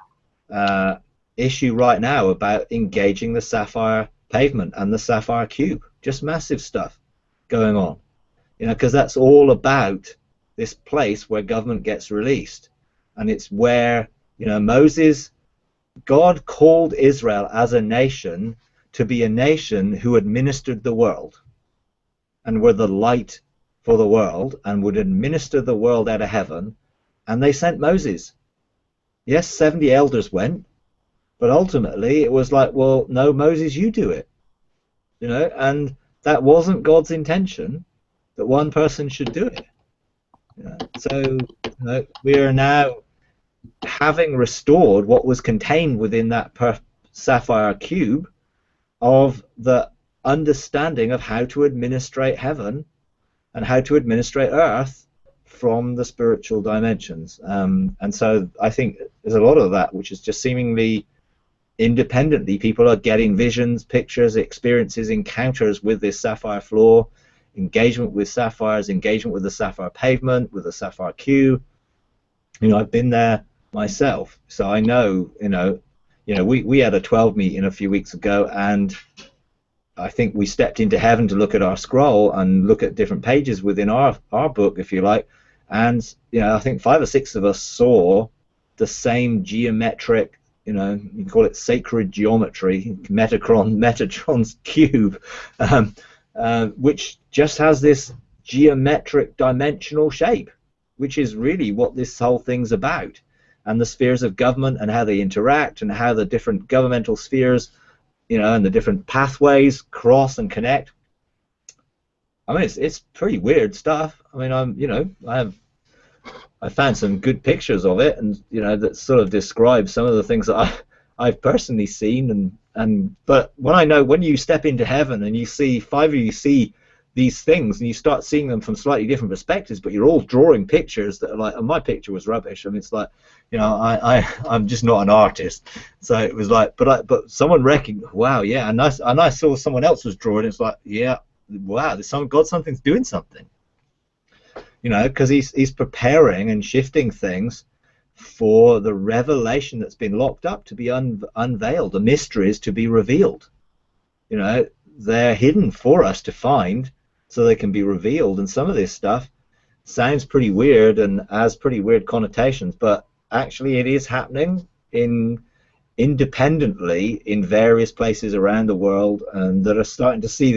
issue right now about engaging the sapphire pavement and the sapphire cube, just massive stuff going on, you know, because that's all about this place where government gets released. And it's where, you know, God called Israel as a nation to be a nation who administered the world and were the light for the world and would administer the world out of heaven. and they sent Moses. Yes, 70 elders went, but ultimately it was like, well, no, Moses, you do it. You know, and that wasn't God's intention that one person should do it. You know, so you know, we are now having restored what was contained within that sapphire cube of the understanding of how to administrate heaven and how to administrate earth from the spiritual dimensions. And so I think there's a lot of that which is just seemingly independently. People are getting visions, pictures, experiences, encounters with this sapphire floor, engagement with sapphires, engagement with the sapphire pavement, with the sapphire cube. You know, I've been there myself, so I know. We had a 12 meeting a few weeks ago, and I think we stepped into heaven to look at our scroll and look at different pages within our book, if you like, and I think 5 or 6 of us saw the same geometric, you call it sacred geometry, Metatron's cube, which just has this geometric dimensional shape, which is really what this whole thing's about. And the spheres of government and how they interact and how the different governmental spheres, and the different pathways cross and connect. I mean, it's pretty weird stuff. I mean, I found some good pictures of it, and that sort of describe some of the things that I've personally seen. But when you step into heaven and you see 5 of you see these things and you start seeing them from slightly different perspectives, but you're all drawing pictures that are like, and my picture was rubbish. I mean, it's like, I'm just not an artist, so it was like, but someone recognized, wow, yeah, and I saw someone else was drawing. It's like, yeah, wow, something's doing something, because he's preparing and shifting things for the revelation that's been locked up to be unveiled, the mysteries to be revealed. They're hidden for us to find, so they can be revealed. And some of this stuff sounds pretty weird and has pretty weird connotations, but actually it is happening independently in various places around the world, and that are starting to see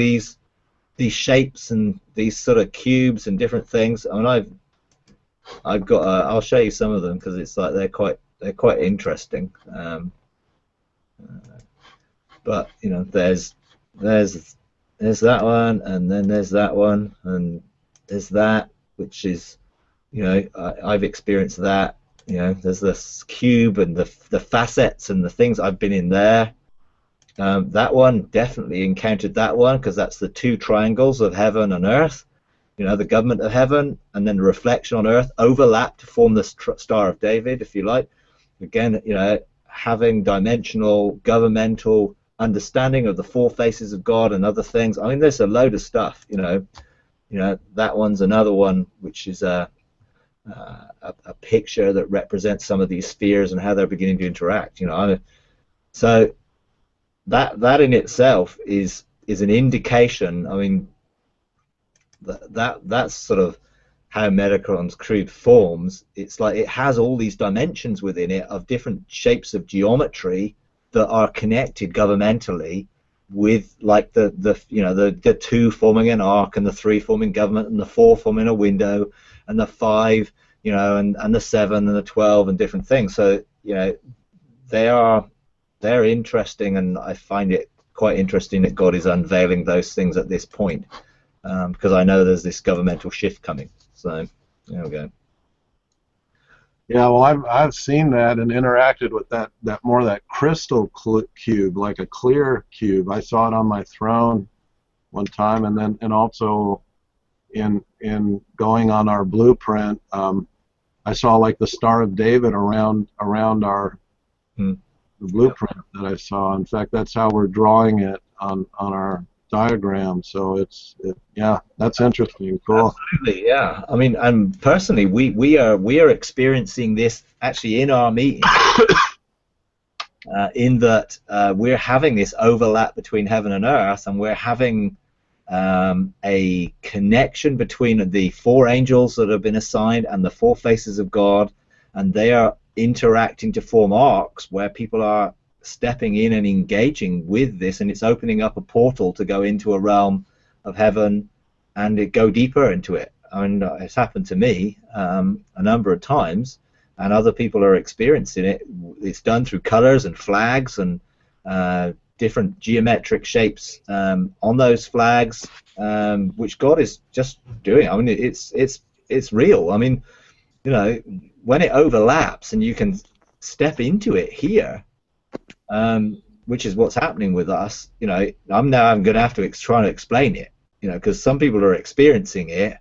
these shapes and these sort of cubes and different things. I mean, I've got I'll show you some of them, because it's like they're quite interesting. But there's that one, and then there's that one, and there's that, which is, I've experienced that. There's this cube and the facets and the things. I've been in there. That one, definitely encountered that one, because that's the 2 triangles of heaven and earth. The government of heaven and then the reflection on earth overlap to form the Star of David, if you like. Again, having dimensional, governmental understanding of the 4 faces of God and other things. I mean, there's a load of stuff. That one's another one, which is a picture that represents some of these spheres and how they're beginning to interact. So that in itself is an indication. I mean, that's sort of how Metatron's cube forms. It's like it has all these dimensions within it of different shapes of geometry that are connected governmentally with, like, the 2 forming an arc, and the 3 forming government, and the 4 forming a window, and the 5, and the 7 and the 12 and different things. So they're interesting, and I find it quite interesting that God is unveiling those things at this point, because I know there's this governmental shift coming. So there we go. Yeah, well, I've seen that and interacted with that crystal cube, like a clear cube. I saw it on my throne one time, and also in going on our blueprint, I saw like the Star of David around our the blueprint that I saw. In fact, that's how we're drawing it on our diagram. So yeah, that's interesting. Cool. Absolutely, yeah. I mean, and personally, we are experiencing this actually in our meeting, in that we're having this overlap between heaven and earth, and we're having a connection between the 4 angels that have been assigned and the 4 faces of God, and they are interacting to form arcs where people are stepping in and engaging with this, and it's opening up a portal to go into a realm of heaven and go deeper into it. I mean, it's happened to me a number of times, and other people are experiencing it. It's done through colors and flags and different geometric shapes on those flags, which God is just doing. I mean, it's real. I mean, you know, when it overlaps and you can step into it here, which is what's happening with us. You know, I'm going to have to try to explain it. You know, because some people are experiencing it.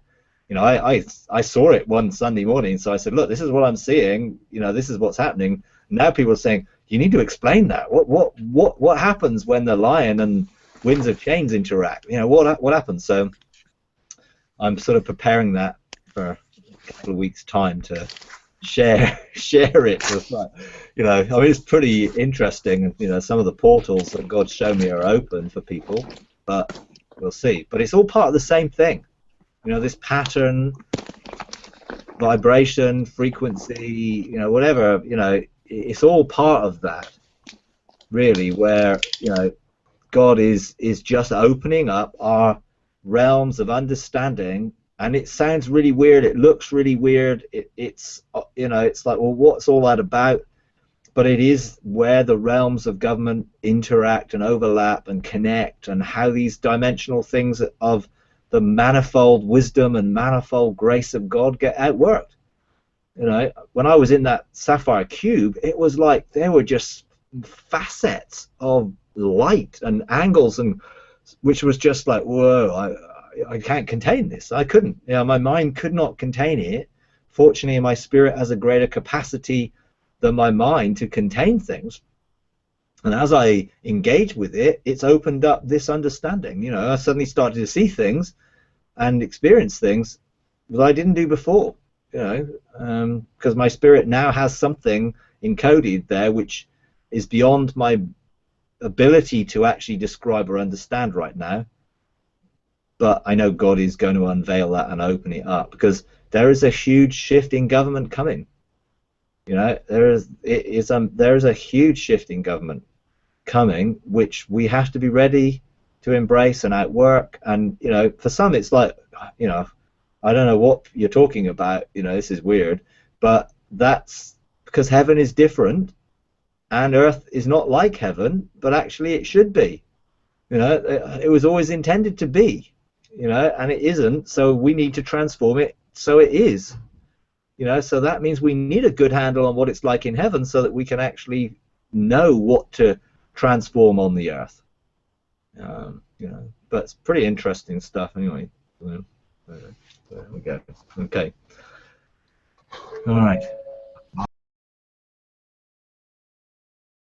You know, I saw it one Sunday morning, so I said, look, this is what I'm seeing. You know, this is what's happening. Now people are saying, you need to explain that. What happens when the lion and winds of change interact? You know, what happens? So I'm sort of preparing that for a couple of weeks' time to share it with, you know, I mean, it's pretty interesting. You know, some of the portals that God's shown me are open for people, but we'll see. But it's all part of the same thing. You know, this pattern, vibration, frequency, you know, whatever, you know, it's all part of that, really, where, you know, God is just opening up our realms of understanding. And it sounds really weird. It looks really weird. It's, you know, it's like, well, what's all that about? But it is where the realms of government interact and overlap and connect, and how these dimensional things of the manifold wisdom and manifold grace of God get outworked. You know, when I was in that sapphire cube, it was like there were just facets of light and angles, and which was just like, whoa, I can't contain this. I couldn't. You know, my mind could not contain it. Fortunately, my spirit has a greater capacity than my mind to contain things. And as I engage with it, it's opened up this understanding. You know, I suddenly started to see things and experience things that I didn't do before. You know, because my spirit now has something encoded there which is beyond my ability to actually describe or understand right now. But I know God is going to unveil that and open it up, because there is a huge shift in government coming. You know, there is a huge shift in government coming, which we have to be ready to embrace and outwork. And, you know, for some it's like, you know, I don't know what you're talking about, you know, this is weird, but that's because heaven is different and earth is not like heaven, but actually it should be. You know, it was always intended to be, you know, and it isn't, so we need to transform it so it is. You know, so that means we need a good handle on what it's like in heaven so that we can actually know what to transform on the earth. You know, but it's pretty interesting stuff anyway. There we go. Okay. All right.